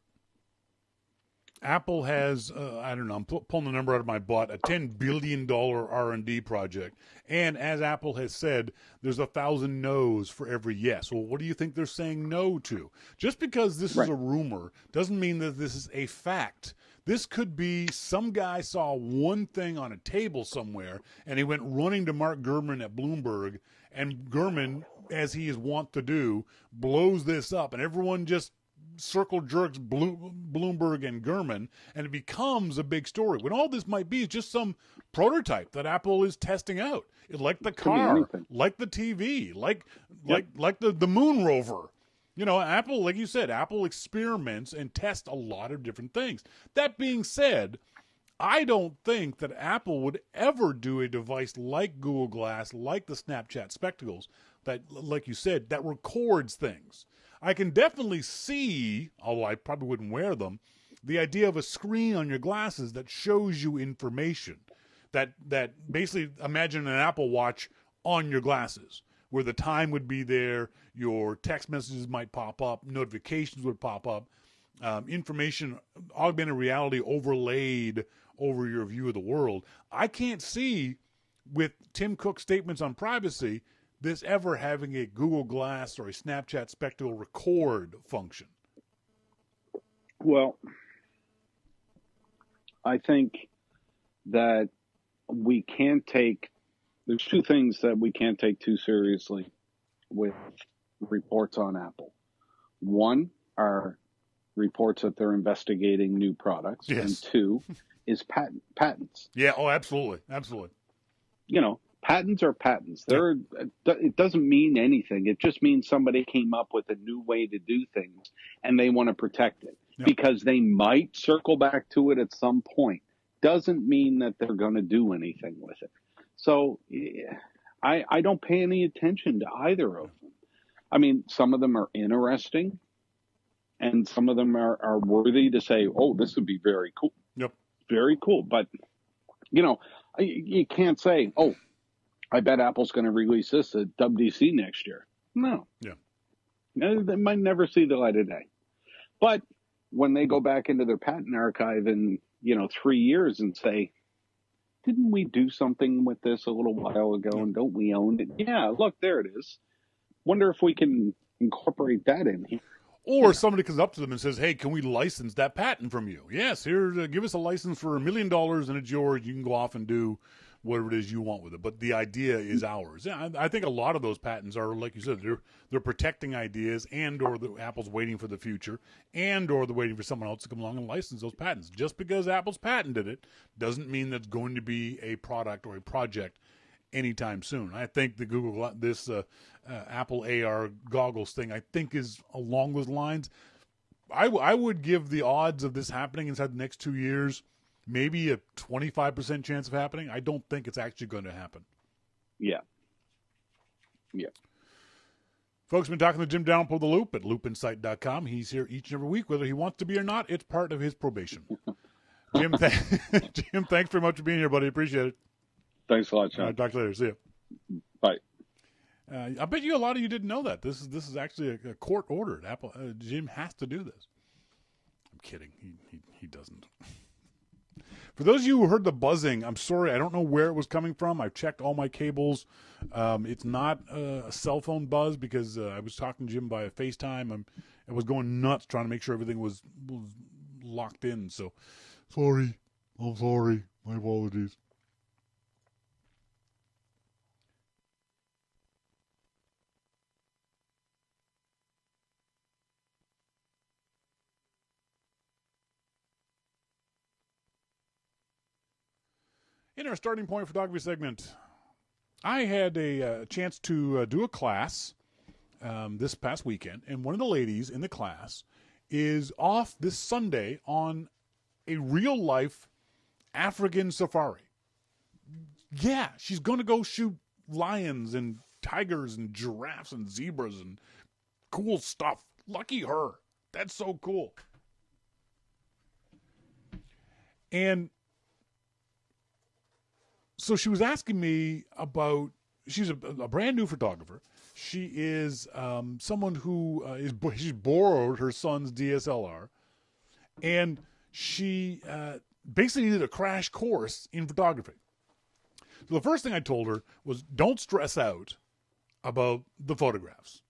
Apple has, I don't know, I'm pulling the number out of my butt, a $10 billion R&D project. And as Apple has said, there's 1,000 no's for every yes. Well, what do you think they're saying no to? Just because this is a rumor doesn't mean that this is a fact. This could be some guy saw one thing on a table somewhere, and he went running to Mark Gurman at Bloomberg, and Gurman, as he is wont to do, blows this up, and everyone just circle jerks Bloomberg and Gurman, and it becomes a big story. When all this might be is just some prototype that Apple is testing out. Like the car, like the TV, like the moon rover. You know, Apple, like you said, Apple experiments and tests a lot of different things. That being said, I don't think that Apple would ever do a device like Google Glass, like the Snapchat spectacles, that, like you said, that records things. I can definitely see, although I probably wouldn't wear them, the idea of a screen on your glasses that shows you information. That basically, imagine an Apple Watch on your glasses, where the time would be there, your text messages might pop up, notifications would pop up, information, augmented reality overlaid over your view of the world. I can't see, with Tim Cook's statements on privacy, this ever having a Google Glass or a Snapchat spectacle record function. Well, I think that we can't take, there's two things that we can't take too seriously with reports on Apple. One are reports that they're investigating new products. Yes. And two is patents. Yeah, oh, absolutely. Absolutely. You know, patents are patents. It doesn't mean anything. It just means somebody came up with a new way to do things and they want to protect it because they might circle back to it at some point. Doesn't mean that they're going to do anything with it. So I don't pay any attention to either of them. I mean, some of them are interesting and some of them are worthy to say, oh, this would be very cool. Yep. Very cool. But, you know, you can't say, oh, I bet Apple's going to release this at WDC next year. No. Yeah. They might never see the light of day. But when they go back into their patent archive in, 3 years and say, didn't we do something with this a little while ago and don't we own it? Yeah, look, there it is. Wonder if we can incorporate that in here. Or somebody comes up to them and says, hey, can we license that patent from you? Yes, here, give us a license for $1 million and it's yours. You can go off and do whatever it is you want with it. But the idea is ours. Yeah, I think a lot of those patents are, like you said, they're protecting ideas, and or Apple's waiting for the future, and or they're waiting for someone else to come along and license those patents. Just because Apple's patented it doesn't mean that's going to be a product or a project anytime soon. I think the Apple AR goggles thing, I think, is along those lines. I would give the odds of this happening inside the next 2 years maybe a 25% chance of happening. I don't think it's actually going to happen. Yeah. Yeah. Folks, been talking to Jim Dalrymple of The Loop at loopinsight.com. He's here each and every week. Whether he wants to be or not, it's part of his probation. Jim, Jim, thanks very much for being here, buddy. Appreciate it. Thanks a lot, Shawn. Talk to you later. See you. Bye. I bet you a lot of you didn't know that. This is actually a court ordered. Apple Jim has to do this. I'm kidding. He doesn't. For those of you who heard the buzzing, I'm sorry. I don't know where it was coming from. I've checked all my cables. It's not a cell phone buzz because I was talking to Jim by FaceTime. I was going nuts trying to make sure everything was locked in. So, sorry. I'm sorry. My apologies. In our starting point photography segment, I had a chance to do a class this past weekend, and one of the ladies in the class is off this Sunday on a real-life African safari. Yeah, she's going to go shoot lions and tigers and giraffes and zebras and cool stuff. Lucky her. That's so cool. And so she was asking me about, she's a brand new photographer. She is someone who she's borrowed her son's DSLR, and she basically did a crash course in photography. So the first thing I told her was, don't stress out about the photographs.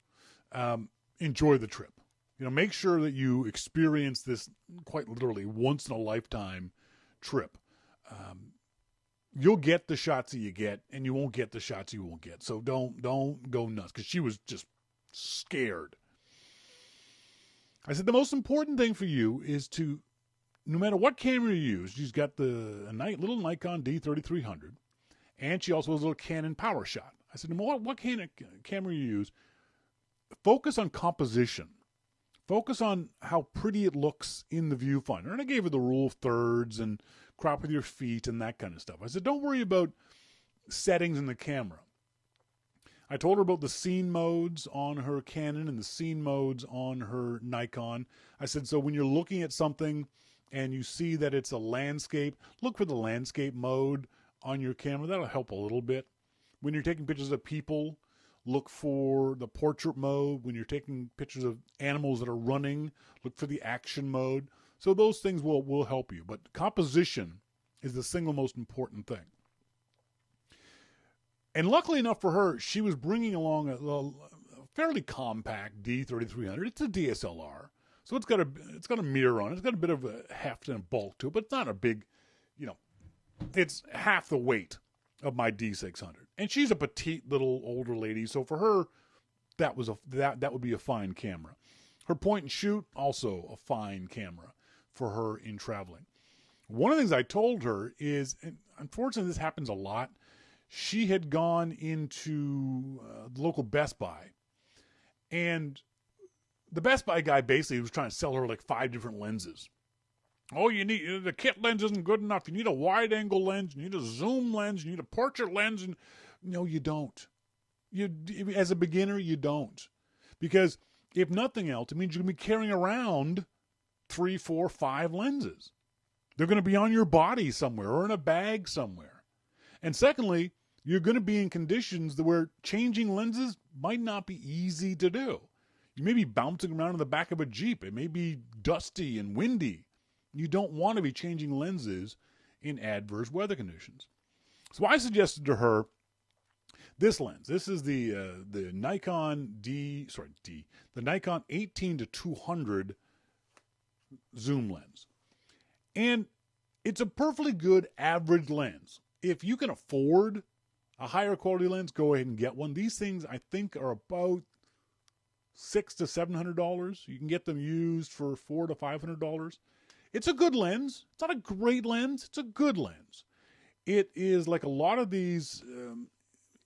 Enjoy the trip. Make sure that you experience this quite literally once in a lifetime trip. You'll get the shots that you get, and you won't get the shots you won't get. So don't go nuts, because she was just scared. I said the most important thing for you is to, no matter what camera you use, she's got a little Nikon D3300, and she also has a little Canon PowerShot. I said, no matter what camera you use, focus on composition. Focus on how pretty it looks in the viewfinder. And I gave her the rule of thirds and crop with your feet and that kind of stuff. I said, don't worry about settings in the camera. I told her about the scene modes on her Canon and the scene modes on her Nikon. I said, so when you're looking at something and you see that it's a landscape, look for the landscape mode on your camera. That'll help a little bit. When you're taking pictures of people, look for the portrait mode. When you're taking pictures of animals that are running, look for the action mode. So those things will help you. But composition is the single most important thing. And luckily enough for her, she was bringing along a fairly compact D3300. It's a DSLR. So it's got a mirror on it. It's got a bit of a heft and a bulk to it, but it's not a big, it's half the weight of my D600. And she's a petite little older lady, so for her, that would be a fine camera. Her point and shoot, also a fine camera for her in traveling. One of the things I told her is, and unfortunately this happens a lot, she had gone into the local Best Buy, and the Best Buy guy basically was trying to sell her like 5 different lenses. Oh, the kit lens isn't good enough. You need a wide angle lens. You need a zoom lens. You need a portrait lens. And no, you don't. As a beginner, you don't. Because if nothing else, it means you're going to be carrying around 3, 4, 5 lenses. They're going to be on your body somewhere or in a bag somewhere. And secondly, you're going to be in conditions where changing lenses might not be easy to do. You may be bouncing around in the back of a Jeep. It may be dusty and windy. You don't want to be changing lenses in adverse weather conditions. So I suggested to her this lens. This is the Nikon the Nikon 18-200 zoom lens. And it's a perfectly good average lens. If you can afford a higher quality lens, go ahead and get one. These things I think are about $600 to $700. You can get them used for $400 to $500. It's a good lens. It's not a great lens. It's a good lens. It is like a lot of these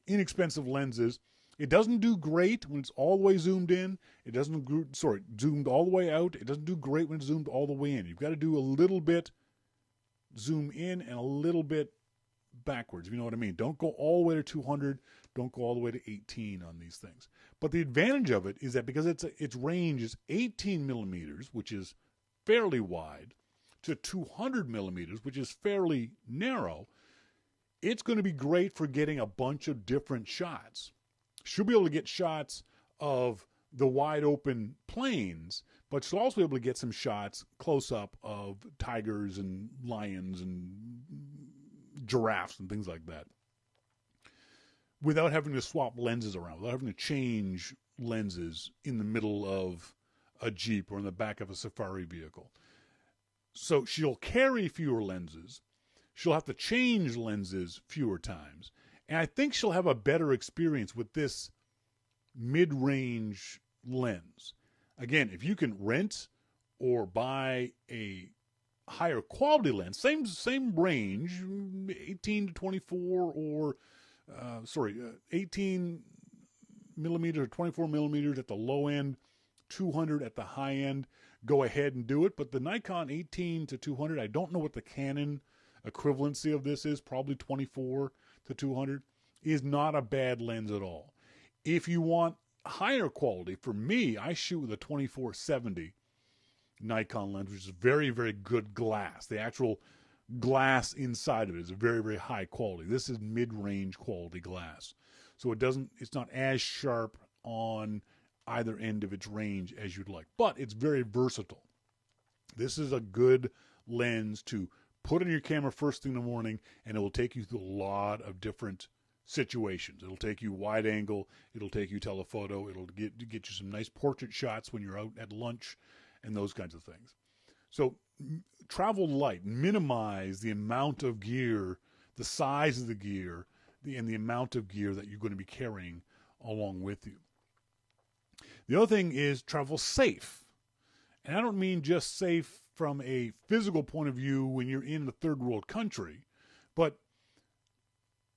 inexpensive lenses. It doesn't do great when it's all the way zoomed in. It doesn't, zoomed all the way out. It doesn't do great when it's zoomed all the way in. You've got to do a little bit zoom in and a little bit backwards, if you know what I mean. Don't go all the way to 200. Don't go all the way to 18 on these things. But the advantage of it is that because its range is 18 millimeters, which is fairly wide, to 200 millimeters, which is fairly narrow, it's going to be great for getting a bunch of different shots. She'll be able to get shots of the wide open plains, but she'll also be able to get some shots close up of tigers and lions and giraffes and things like that without having to swap lenses around, without having to change lenses in the middle of a Jeep or in the back of a safari vehicle. So she'll carry fewer lenses. She'll have to change lenses fewer times. And I think she'll have a better experience with this mid-range lens. Again, if you can rent or buy a higher quality lens, same range, 18 to 24 or 18 millimeters or 24 millimeters at the low end, 200 at the high end, go ahead and do it. But the Nikon 18 to 200, I don't know what the Canon equivalency of this is, probably 24 to 200, is not a bad lens at all. If you want higher quality, for me, I shoot with a 24-70 Nikon lens, which is very, very good glass. The actual glass inside of it is very, very high quality. This is mid-range quality glass. So it's not as sharp on either end of its range as you'd like, but it's very versatile. This is a good lens to put on your camera first thing in the morning, and it will take you through a lot of different situations. It'll take you wide angle, it'll take you telephoto, it'll get you some nice portrait shots when you're out at lunch and those kinds of things. So travel light, minimize the amount of gear, the size of the gear, and the amount of gear that you're going to be carrying along with you. The other thing is travel safe. And I don't mean just safe from a physical point of view when you're in a third world country, but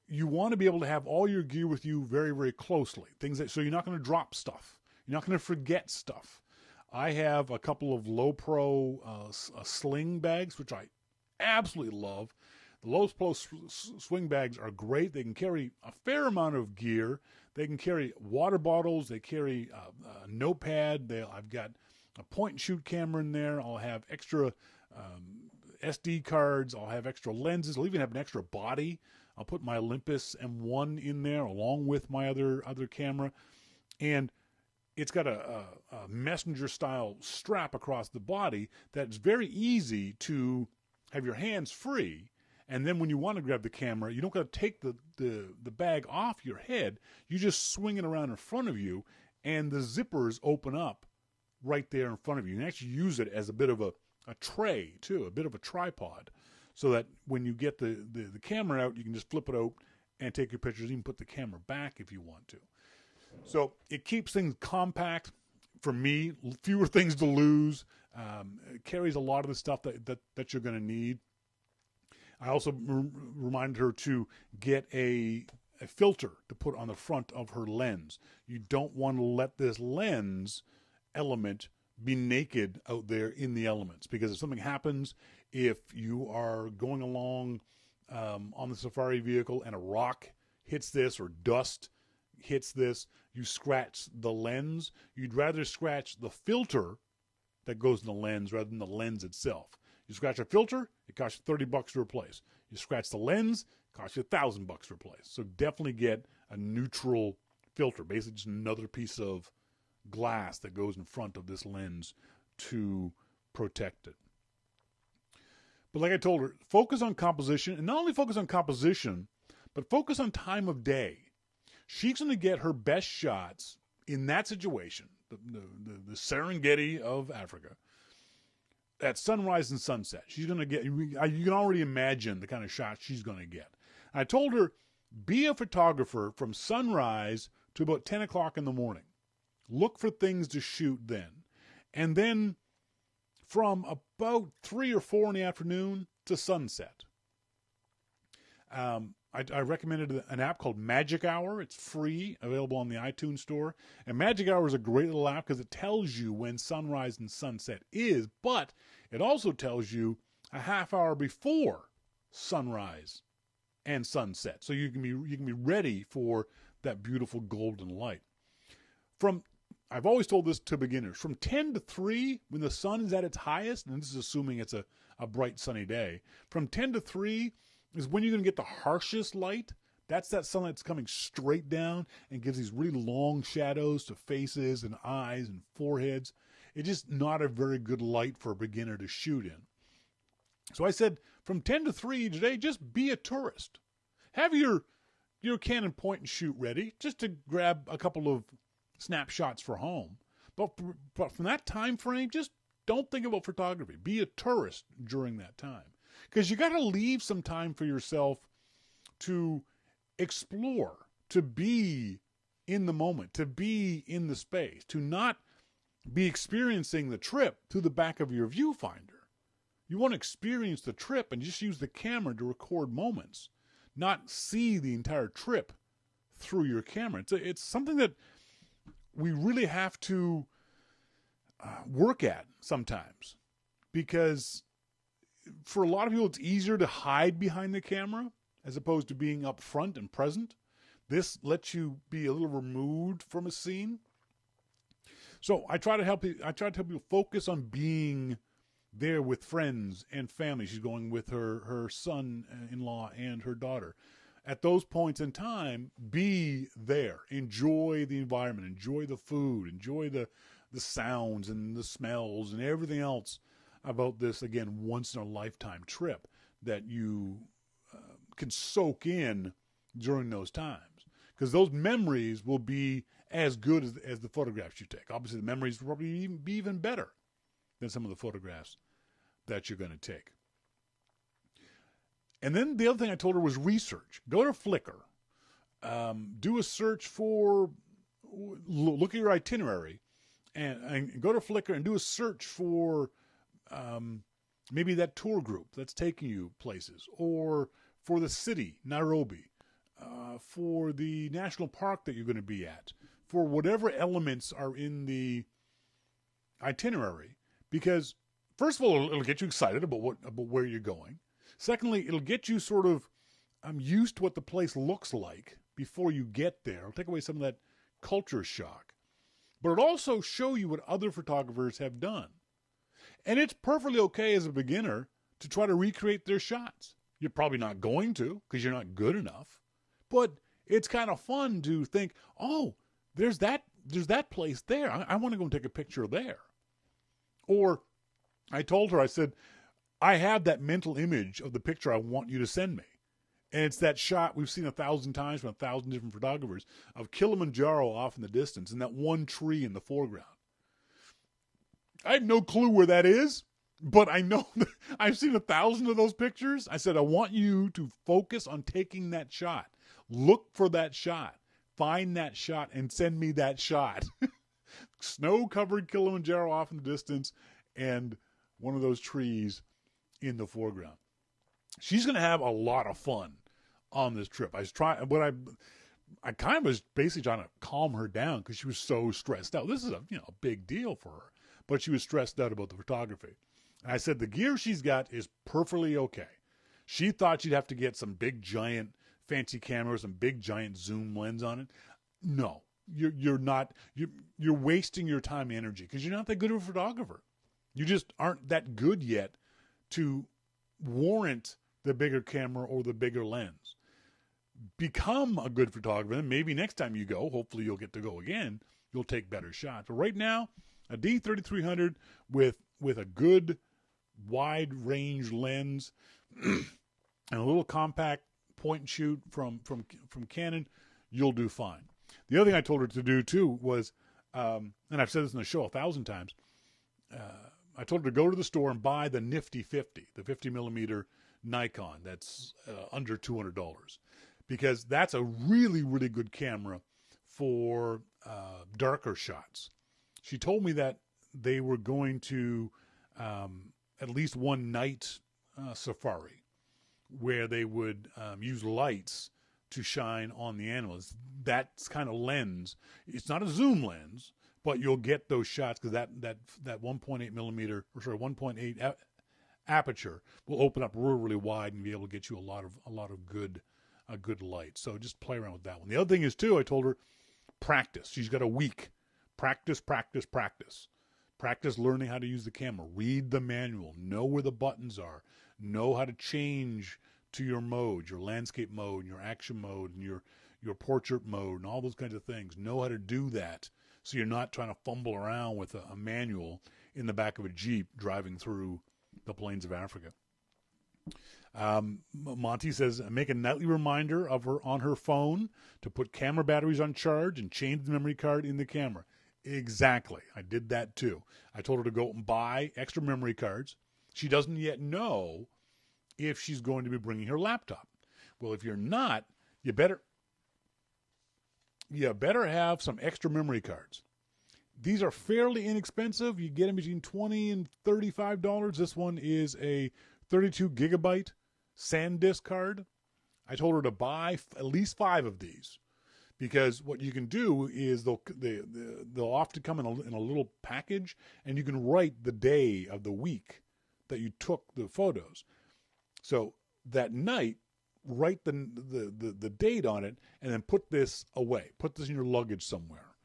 you want to be able to have all your gear with you very, very closely. So you're not going to drop stuff. You're not going to forget stuff. I have a couple of low pro sling bags, which I absolutely love. The low pro swing bags are great. They can carry a fair amount of gear. They can carry water bottles. They carry a notepad. I've got a point and shoot camera in there. I'll have extra SD cards. I'll have extra lenses. I'll even have an extra body. I'll put my Olympus M1 in there along with my other camera. And it's got a messenger style strap across the body that's very easy to have your hands free. And then when you want to grab the camera, you don't got to take the bag off your head. You just swing it around in front of you, and the zippers open up right there in front of you. You can actually use it as a bit of a tray, too, a bit of a tripod, so that when you get the camera out, you can just flip it out and take your pictures, even put the camera back if you want to. So it keeps things compact. For me, fewer things to lose. It carries a lot of the stuff that you're going to need. I also reminded her to get a filter to put on the front of her lens. You don't want to let this lens element be naked out there in the elements, because if something happens, if you are going along on the safari vehicle and a rock hits this or dust hits this, you scratch the lens. You'd rather scratch the filter that goes in the lens rather than the lens itself. You scratch a filter, it costs you $30 to replace. You scratch the lens, it costs you $1,000 to replace. So definitely get a neutral filter, basically just another piece of glass that goes in front of this lens to protect it. But like I told her, focus on composition, and not only focus on composition, but focus on time of day. She's going to get her best shots in that situation, the Serengeti of Africa, at sunrise and sunset. She's going to get, you can already imagine the kind of shots she's going to get. I told her, be a photographer from sunrise to about 10 o'clock in the morning. Look for things to shoot then. And then from about 3 or 4 in the afternoon to sunset. I recommended an app called Magic Hour. It's free, available on the iTunes store. And Magic Hour is a great little app because it tells you when sunrise and sunset is, but it also tells you a half hour before sunrise and sunset, so you can be ready for that beautiful golden light. I've always told this to beginners, from 10 to 3, when the sun is at its highest, and this is assuming it's a bright sunny day, from 10 to 3 is when you're going to get the harshest light. That's that sunlight that's coming straight down and gives these really long shadows to faces and eyes and foreheads. It's just not a very good light for a beginner to shoot in. So I said, from 10 to 3 today, just be a tourist. Have your Canon point and shoot ready, just to grab a couple of snapshots for home. But from that time frame, just don't think about photography. Be a tourist during that time. Because you got to leave some time for yourself to explore, to be in the moment, to be in the space, to not be experiencing the trip through the back of your viewfinder. You want to experience the trip and just use the camera to record moments, not see the entire trip through your camera. It's something that we really have to work at sometimes, because for a lot of people, it's easier to hide behind the camera as opposed to being up front and present. This lets you be a little removed from a scene. So I try to help people focus on being there with friends and family. She's going with her son-in-law and her daughter. At those points in time, be there. Enjoy the environment. Enjoy the food. Enjoy the sounds and the smells and everything else about this, again, once-in-a-lifetime trip that you can soak in during those times. Because those memories will be as good as the photographs you take. Obviously, the memories will probably be even better than some of the photographs that you're going to take. And then the other thing I told her was research. Go to Flickr. Do a search for, look at your itinerary, and go to Flickr and do a search for maybe that tour group that's taking you places, or for the city, Nairobi, for the national park that you're going to be at, for whatever elements are in the itinerary. Because first of all, it'll get you excited about where you're going. Secondly, it'll get you sort of used to what the place looks like before you get there. It'll take away some of that culture shock. But it'll also show you what other photographers have done. And it's perfectly okay as a beginner to try to recreate their shots. You're probably not going to, because you're not good enough. But it's kind of fun to think, oh, there's that place there. I want to go and take a picture there. Or I told her, I said, I have that mental image of the picture I want you to send me. And it's that shot we've seen 1,000 times from 1,000 different photographers of Kilimanjaro off in the distance and that one tree in the foreground. I have no clue where that is, but I know that I've seen 1,000 of those pictures. I said, I want you to focus on taking that shot. Look for that shot. Find that shot and send me that shot. Snow-covered Kilimanjaro off in the distance and one of those trees in the foreground. She's going to have a lot of fun on this trip. I kind of was basically trying to calm her down because she was so stressed out. This is a big deal for her, but she was stressed out about the photography. And I said the gear she's got is perfectly okay. She thought she'd have to get some big giant fancy cameras and big giant zoom lens on it. No, you're not. You're wasting your time and energy because you're not that good of a photographer. You just aren't that good yet to warrant the bigger camera or the bigger lens. Become a good photographer, and maybe next time you go, hopefully you'll get to go again, you'll take better shots. But right now, a D3300 with a good wide range lens and a little compact point and shoot from Canon, you'll do fine. The other thing I told her to do too was, and I've said this in the show 1,000 times, I told her to go to the store and buy the nifty 50, the 50 millimeter Nikon that's under $200, because that's a really, really good camera for darker shots. She told me that they were going to at least one night safari where they would use lights to shine on the animals. That kind of lens, it's not a zoom lens, but you'll get those shots because that 1.8 millimeter, or sorry, 1.8 aperture will open up really wide and be able to get you a lot of good light. So just play around with that one. The other thing is too, I told her, practice. She's got a week. Practice learning how to use the camera. Read the manual. Know where the buttons are. Know how to change to your mode, your landscape mode, your action mode, and your portrait mode, and all those kinds of things. Know how to do that so you're not trying to fumble around with a manual in the back of a Jeep driving through the plains of Africa. Monty says, make a nightly reminder of her on her phone to put camera batteries on charge and change the memory card in the camera. Exactly. I did that too. I told her to go and buy extra memory cards. She doesn't yet know if she's going to be bringing her laptop. Well, if you're not, you better have some extra memory cards. These are fairly inexpensive. You get them between $20 and $35. This one is a 32 gigabyte SanDisk card. I told her to buy at least 5 of these, because what you can do is they'll often come in a little package, and you can write the day of the week that you took the photos. So that night, write the date on it, and then put this away. Put this in your luggage somewhere,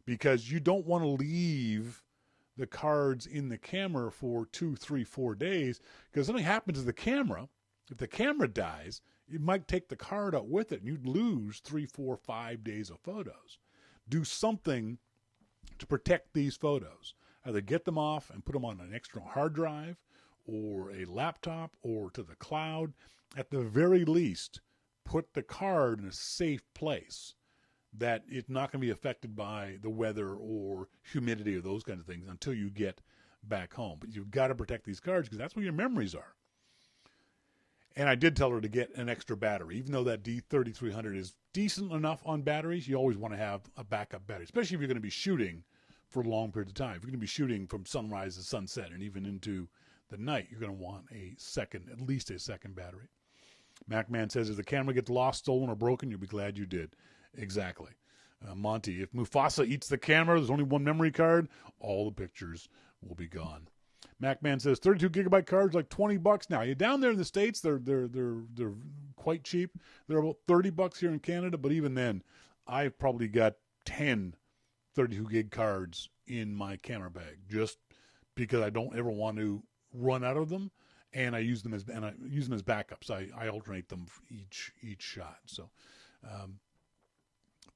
because you don't want to leave the cards in the camera for 2, 3, 4 days, because something happens to the camera. If the camera dies, it might take the card out with it, and you'd lose 3, 4, 5 days of photos. Do something to protect these photos. Either get them off and put them on an external hard drive, or a laptop, or to the cloud. At the very least, put the card in a safe place that it's not going to be affected by the weather or humidity or those kinds of things until you get back home. But you've got to protect these cards, because that's where your memories are. And I did tell her to get an extra battery. Even though that D3300 is decent enough on batteries, you always want to have a backup battery, especially if you're going to be shooting for long periods of time. If you're going to be shooting from sunrise to sunset and even into the night, you're going to want at least a second battery. MacMan says, if the camera gets lost, stolen, or broken, you'll be glad you did. Exactly. Monty, if Mufasa eats the camera, there's only one memory card, all the pictures will be gone. MacMan says 32 gigabyte cards like $20 now. You're down there in the States, they're quite cheap. They're about $30 here in Canada, but even then, I've probably got 10 32 gig cards in my camera bag, just because I don't ever want to run out of them, and I use them as backups. I alternate them for each shot. So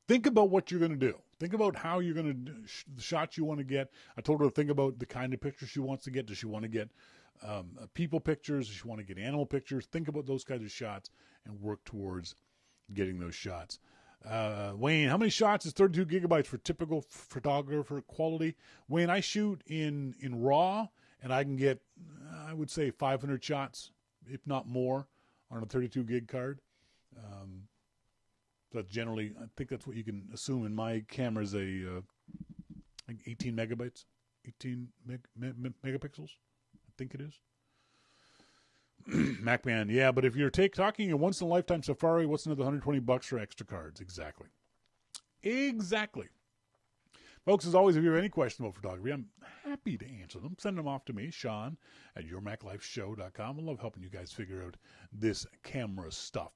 think about what you're going to do. Think about how you're going to do the shots you want to get. I told her to think about the kind of pictures she wants to get. Does she want to get people pictures? Does she want to get animal pictures? Think about those kinds of shots and work towards getting those shots. Wayne, how many shots is 32 gigabytes for typical photographer quality? Wayne, I shoot in RAW, and I can get, I would say, 500 shots, if not more, on a 32 gig card. That's generally, I think that's what you can assume. In my camera is like 18 megabytes, 18 megapixels, I think it is. MacMan, yeah, but if you're talking a once-in-a-lifetime safari, what's another $120 for extra cards? Exactly. Folks, as always, if you have any questions about photography, I'm happy to answer them. Send them off to me, Shawn at yourmaclifeshow.com. I love helping you guys figure out this camera stuff.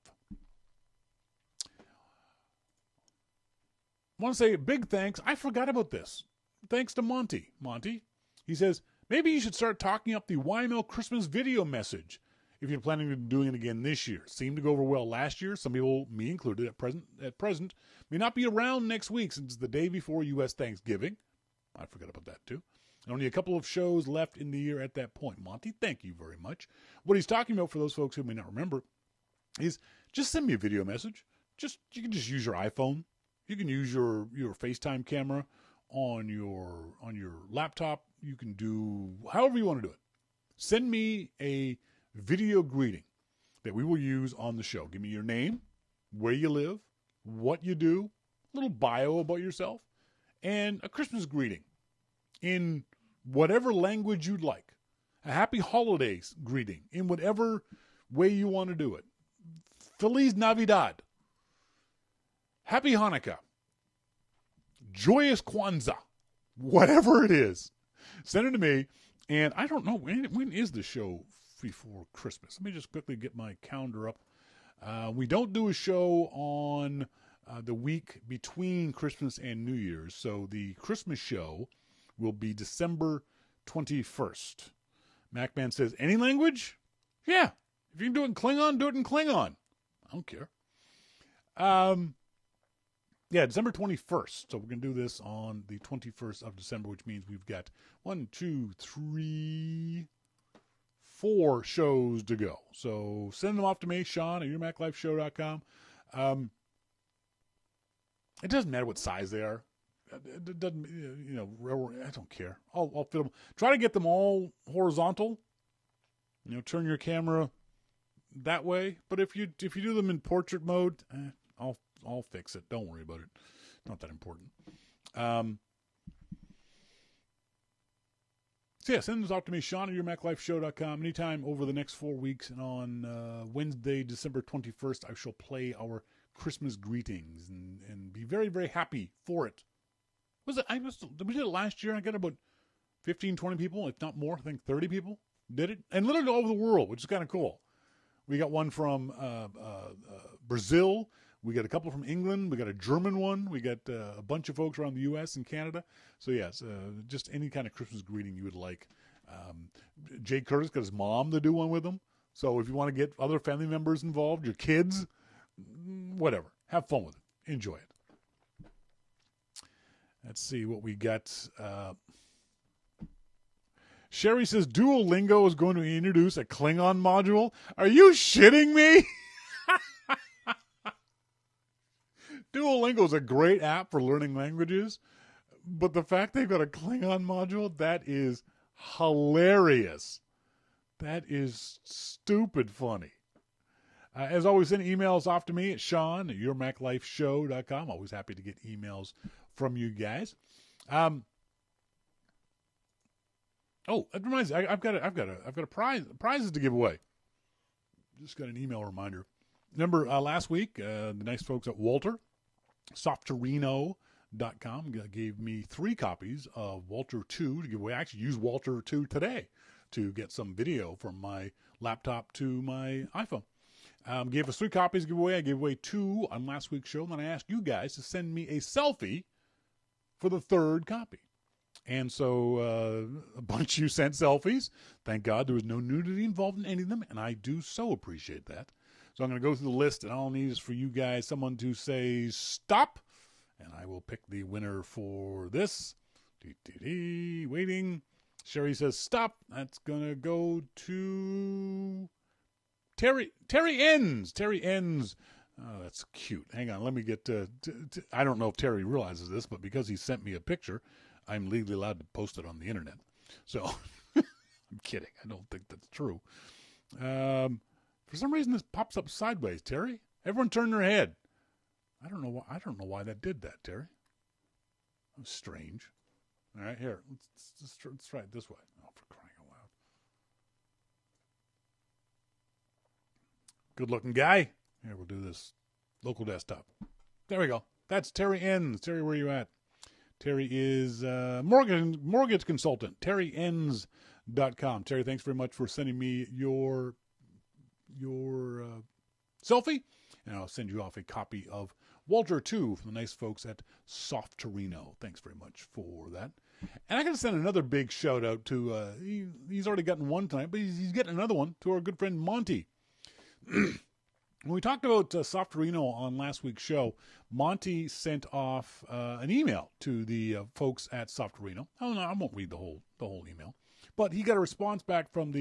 I want to say a big thanks. I forgot about this. Thanks to Monty. He says, maybe you should start talking up the YML Christmas video message if you're planning on doing it again this year. Seemed to go over well last year. Some people, me included, at present, may not be around next week since it's the day before U.S. Thanksgiving. I forgot about that too. Only a couple of shows left in the year at that point. Monty, thank you very much. What he's talking about, for those folks who may not remember, is just send me a video message. You can just use your iPhone. You can use your FaceTime camera on your laptop. You can do however you want to do it. Send me a video greeting that we will use on the show. Give me your name, where you live, what you do, a little bio about yourself, and a Christmas greeting in whatever language you'd like. A happy holidays greeting in whatever way you want to do it. Feliz Navidad. Happy Hanukkah. Joyous Kwanzaa. Whatever it is. Send it to me. And I don't know, when is the show before Christmas? Let me just quickly get my calendar up. We don't do a show on the week between Christmas and New Year's. So the Christmas show will be December 21st. MacMan says, any language? Yeah. If you can do it in Klingon, do it in Klingon. I don't care. Yeah, December 21st. So we're going to do this on the 21st of December, which means we've got 1, 2, 3, 4 shows to go. So send them off to me, Shawn at yourmaclifeshow.com. It doesn't matter what size they are. It doesn't, I don't care. I'll fit them. Try to get them all horizontal. Turn your camera that way. But if you do them in portrait mode, I'll fix it. Don't worry about it. Not that important. So yeah, send those off to me, Shawn at yourmaclifeshow.com. Anytime over the next 4 weeks. And on Wednesday, December 21st, I shall play our Christmas greetings and be very, very happy for it. We did it last year. I got about 15, 20 people, if not more. I think 30 people did it. And literally all over the world, which is kind of cool. We got one from Brazil. We got a couple from England. We got a German one. We got a bunch of folks around the U.S. and Canada. So, yes, just any kind of Christmas greeting you would like. Jay Curtis got his mom to do one with him. So if you want to get other family members involved, your kids, whatever, have fun with it. Enjoy it. Let's see what we got. Sherry says Duolingo is going to introduce a Klingon module. Are you shitting me? Duolingo is a great app for learning languages, but the fact they've got a Klingon module, that is hilarious. That is stupid funny. As always, send emails off to me at Shawn at yourmaclifeshow.com. Always happy to get emails from you guys. Oh, that reminds me, I've got a prizes to give away. Just got an email reminder. Remember last week, the nice folks at Walter, Softorino.com, gave me 3 copies of Walter 2 to give away. I actually used Walter 2 today to get some video from my laptop to my iPhone. Gave us 3 copies to give away. I gave away 2 on last week's show. And then I asked you guys to send me a selfie for the 3rd copy. And so a bunch of you sent selfies. Thank God there was no nudity involved in any of them, and I do so appreciate that. So I'm going to go through the list, and all I need is for you guys, someone to say stop, and I will pick the winner for this. Waiting. Sherry says stop. That's going to go to Terry Enns. Terry Enns. Oh, that's cute. Hang on. Let me get to I don't know if Terry realizes this, but because he sent me a picture, I'm legally allowed to post it on the internet. So, I'm kidding. I don't think that's true. For some reason, this pops up sideways, Terry. Everyone turn their head. I don't know why that did that, Terry. That was strange. All right, here. Let's try it this way. Oh, for crying out loud. Good-looking guy. Here, we'll do this. Local desktop. There we go. That's Terry Enns. Terry, where are you at? Terry is mortgage consultant. TerryEnns.com. Terry, thanks very much for sending me your selfie, and I'll send you off a copy of Walter 2 from the nice folks at Softorino. Thanks very much for that. And I got to send another big shout out to he's already gotten one tonight, but he's getting another one to our good friend Monty. When we talked about Softorino on last week's show, Monty sent off an email to the folks at Softorino. Oh no, I won't read the whole email, but he got a response back from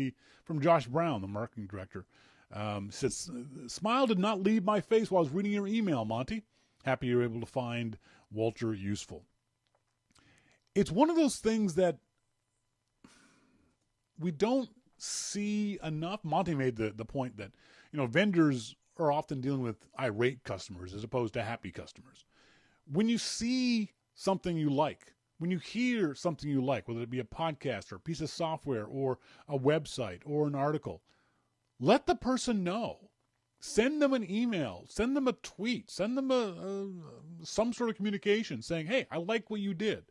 Josh Brown, the marketing director. Says, "Smile did not leave my face while I was reading your email, Monty. Happy you were able to find Walter useful." It's one of those things that we don't see enough. Monty made the point that vendors are often dealing with irate customers as opposed to happy customers. When you see something you like, when you hear something you like, whether it be a podcast or a piece of software or a website or an article, let the person know. Send them an email, send them a tweet, send them some sort of communication saying, hey, I like what you did.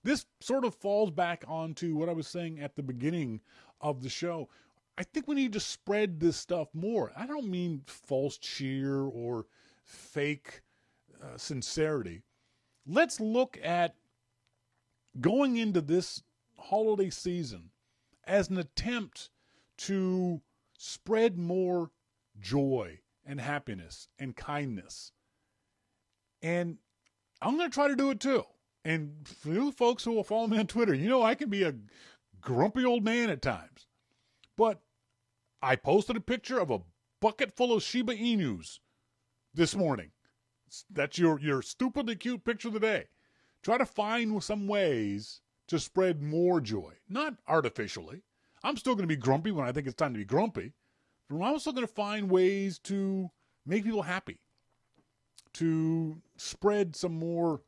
This sort of falls back onto what I was saying at the beginning of the show. I think we need to spread this stuff more. I don't mean false cheer or fake sincerity. Let's look at going into this holiday season as an attempt to spread more joy and happiness and kindness. And I'm going to try to do it too. And for you folks who will follow me on Twitter, you know I can be a grumpy old man at times. But I posted a picture of a bucket full of Shiba Inus this morning. That's your stupidly cute picture of the day. Try to find some ways to spread more joy. Not artificially. I'm still going to be grumpy when I think it's time to be grumpy. But I'm also going to find ways to make people happy. To spread some more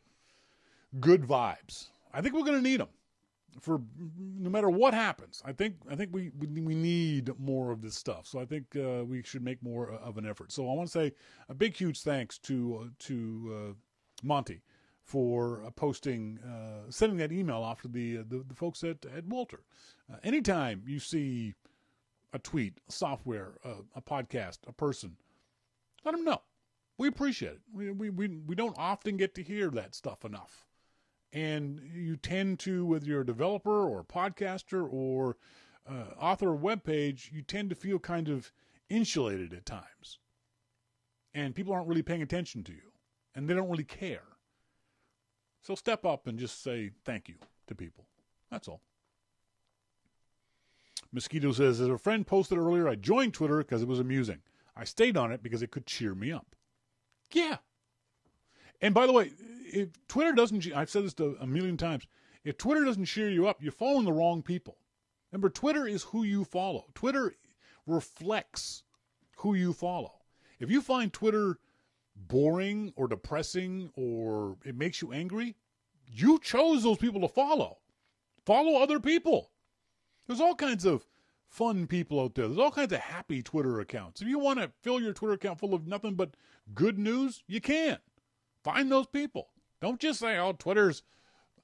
good vibes. I think we're going to need them for no matter what happens. I think we need more of this stuff. So I think we should make more of an effort. So I want to say a big, huge thanks to Monty for posting, sending that email off to the folks at Walter. Anytime you see a tweet, a software, a podcast, a person, let them know. We appreciate it. We don't often get to hear that stuff enough. And you tend to, whether you're a developer or a podcaster or author of a webpage, you tend to feel kind of insulated at times. And people aren't really paying attention to you. And they don't really care. So step up and just say thank you to people. That's all. Mosquito says, as a friend posted earlier, I joined Twitter because it was amusing. I stayed on it because it could cheer me up. Yeah. And by the way, if Twitter doesn't, I've said this a million times, if Twitter doesn't cheer you up, you're following the wrong people. Remember, Twitter is who you follow. Twitter reflects who you follow. If you find Twitter boring or depressing or it makes you angry, you chose those people to follow. Follow other people. There's all kinds of fun people out there. There's all kinds of happy Twitter accounts. If you want to fill your Twitter account full of nothing but good news, you can. Find those people. Don't just say, oh, Twitter's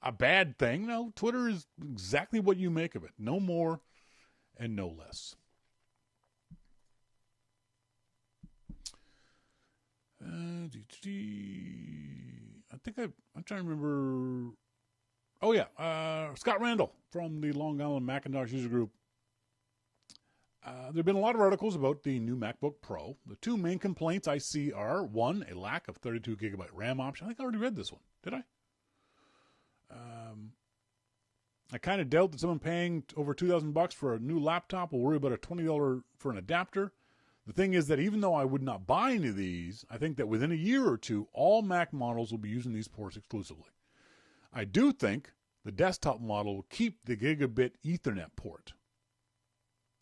a bad thing. No, Twitter is exactly what you make of it. No more and no less. I think I'm trying to remember. Oh, yeah. Scott Randall from the Long Island Macintosh User Group. There have been a lot of articles about the new MacBook Pro. The two main complaints I see are, one, a lack of 32 gigabyte RAM option. I think I already read this one. Did I? I kind of doubt that someone paying over $2,000 for a new laptop will worry about a $20 for an adapter. The thing is that even though I would not buy any of these, I think that within a year or two, all Mac models will be using these ports exclusively. I do think the desktop model will keep the gigabit Ethernet port.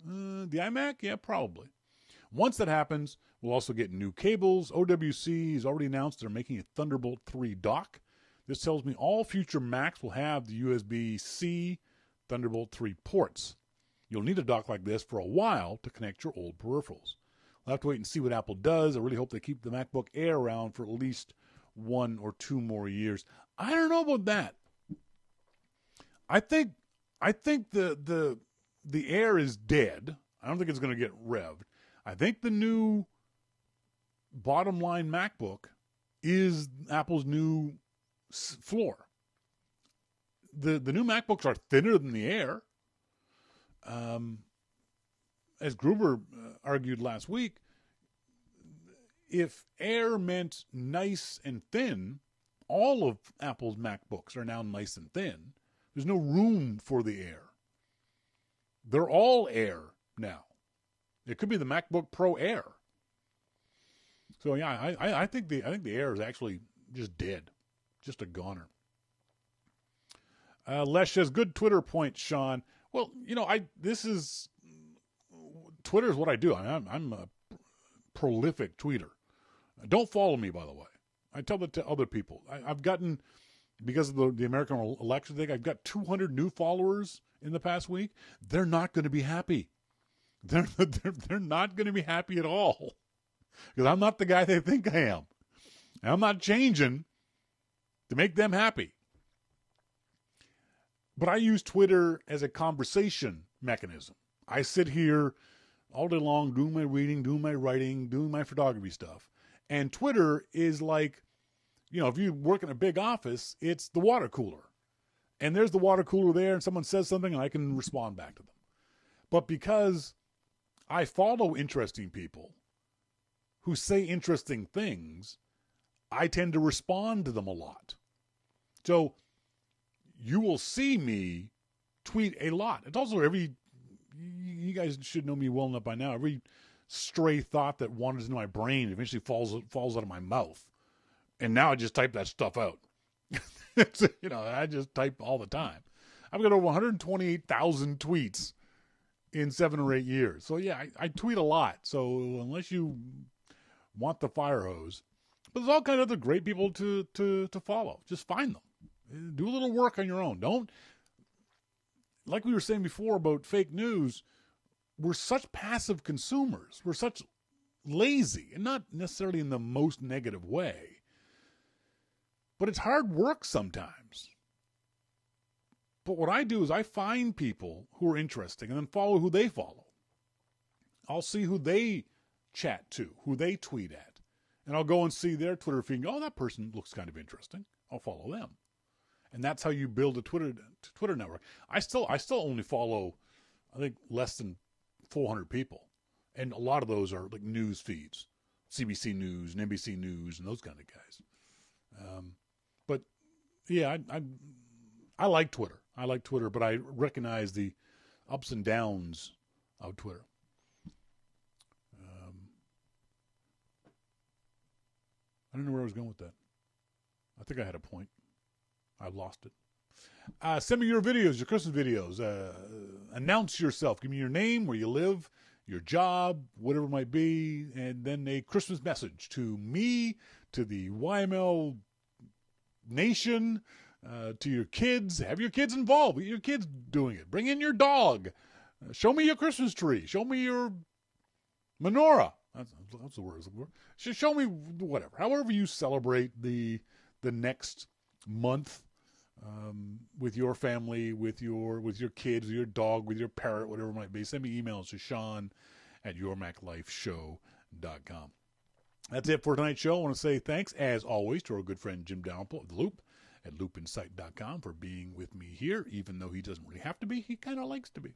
The iMac? Yeah, probably. Once that happens, we'll also get new cables. OWC has already announced they're making a Thunderbolt 3 dock. This tells me all future Macs will have the USB-C Thunderbolt 3 ports. You'll need a dock like this for a while to connect your old peripherals. We'll have to wait and see what Apple does. I really hope they keep the MacBook Air around for at least 1 or 2 more years. I don't know about that. I think the Air is dead. I don't think it's going to get revved. I think the new bottom line MacBook is Apple's new floor. The new MacBooks are thinner than the Air. As Gruber argued last week, if Air meant nice and thin, all of Apple's MacBooks are now nice and thin. There's no room for the Air. They're all Air now. It could be the MacBook Pro Air. So yeah, I think the Air is actually just dead, just a goner. Les says, good Twitter point, Shawn. Well, Twitter is what I do. I'm a prolific tweeter. Don't follow me, by the way. I tell that to other people. I've gotten, because of the American election thing, I've got 200 new followers in the past week. They're not going to be happy. They're not going to be happy at all because I'm not the guy they think I am. And I'm not changing to make them happy. But I use Twitter as a conversation mechanism. I sit here all day long doing my reading, doing my writing, doing my photography stuff. And Twitter is like, if you work in a big office, it's the water cooler. And there's the water cooler there, and someone says something, and I can respond back to them. But because I follow interesting people who say interesting things, I tend to respond to them a lot. So you will see me tweet a lot. It's also you guys should know me well enough by now, every stray thought that wanders into my brain eventually falls out of my mouth. And now I just type that stuff out. I just type all the time. I've got over 128,000 tweets in 7 or 8 years. So yeah, I tweet a lot. So unless you want the fire hose, but there's all kinds of other great people to follow. Just find them. Do a little work on your own. Don't, like we were saying before about fake news, we're such passive consumers. We're such lazy, and not necessarily in the most negative way. But it's hard work sometimes. But what I do is I find people who are interesting and then follow who they follow. I'll see who they chat to, who they tweet at. And I'll go and see their Twitter feed and go, oh, that person looks kind of interesting. I'll follow them. And that's how you build a Twitter network. I still only follow, I think, less than 400 people. And a lot of those are like news feeds. CBC News and NBC News and those kind of guys. But yeah, I like Twitter. I like Twitter, but I recognize the ups and downs of Twitter. I don't know where I was going with that. I think I had a point. I lost it. Send me your videos, your Christmas videos. Announce yourself. Give me your name, where you live, your job, whatever it might be, and then a Christmas message to me, to the YML Nation, to your kids. Have your kids involved. Get your kids doing it. Bring in your dog. Show me your Christmas tree. Show me your menorah. That's the word. Show me whatever. However you celebrate the next month with your family, with your kids, with your dog, with your parrot, whatever it might be. Send me emails to Shawn@yourmaclifeshow.com. That's it for tonight's show. I want to say thanks, as always, to our good friend Jim Dalrymple of The Loop at loopinsight.com for being with me here, even though he doesn't really have to be. He kind of likes to be.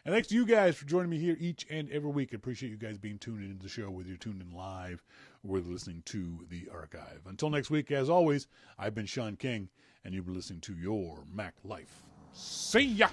And thanks to you guys for joining me here each and every week. I appreciate you guys being tuned into the show, whether you're tuned in live or whether listening to the archive. Until next week, as always, I've been Shawn King, and you've been listening to Your Mac Life. See ya!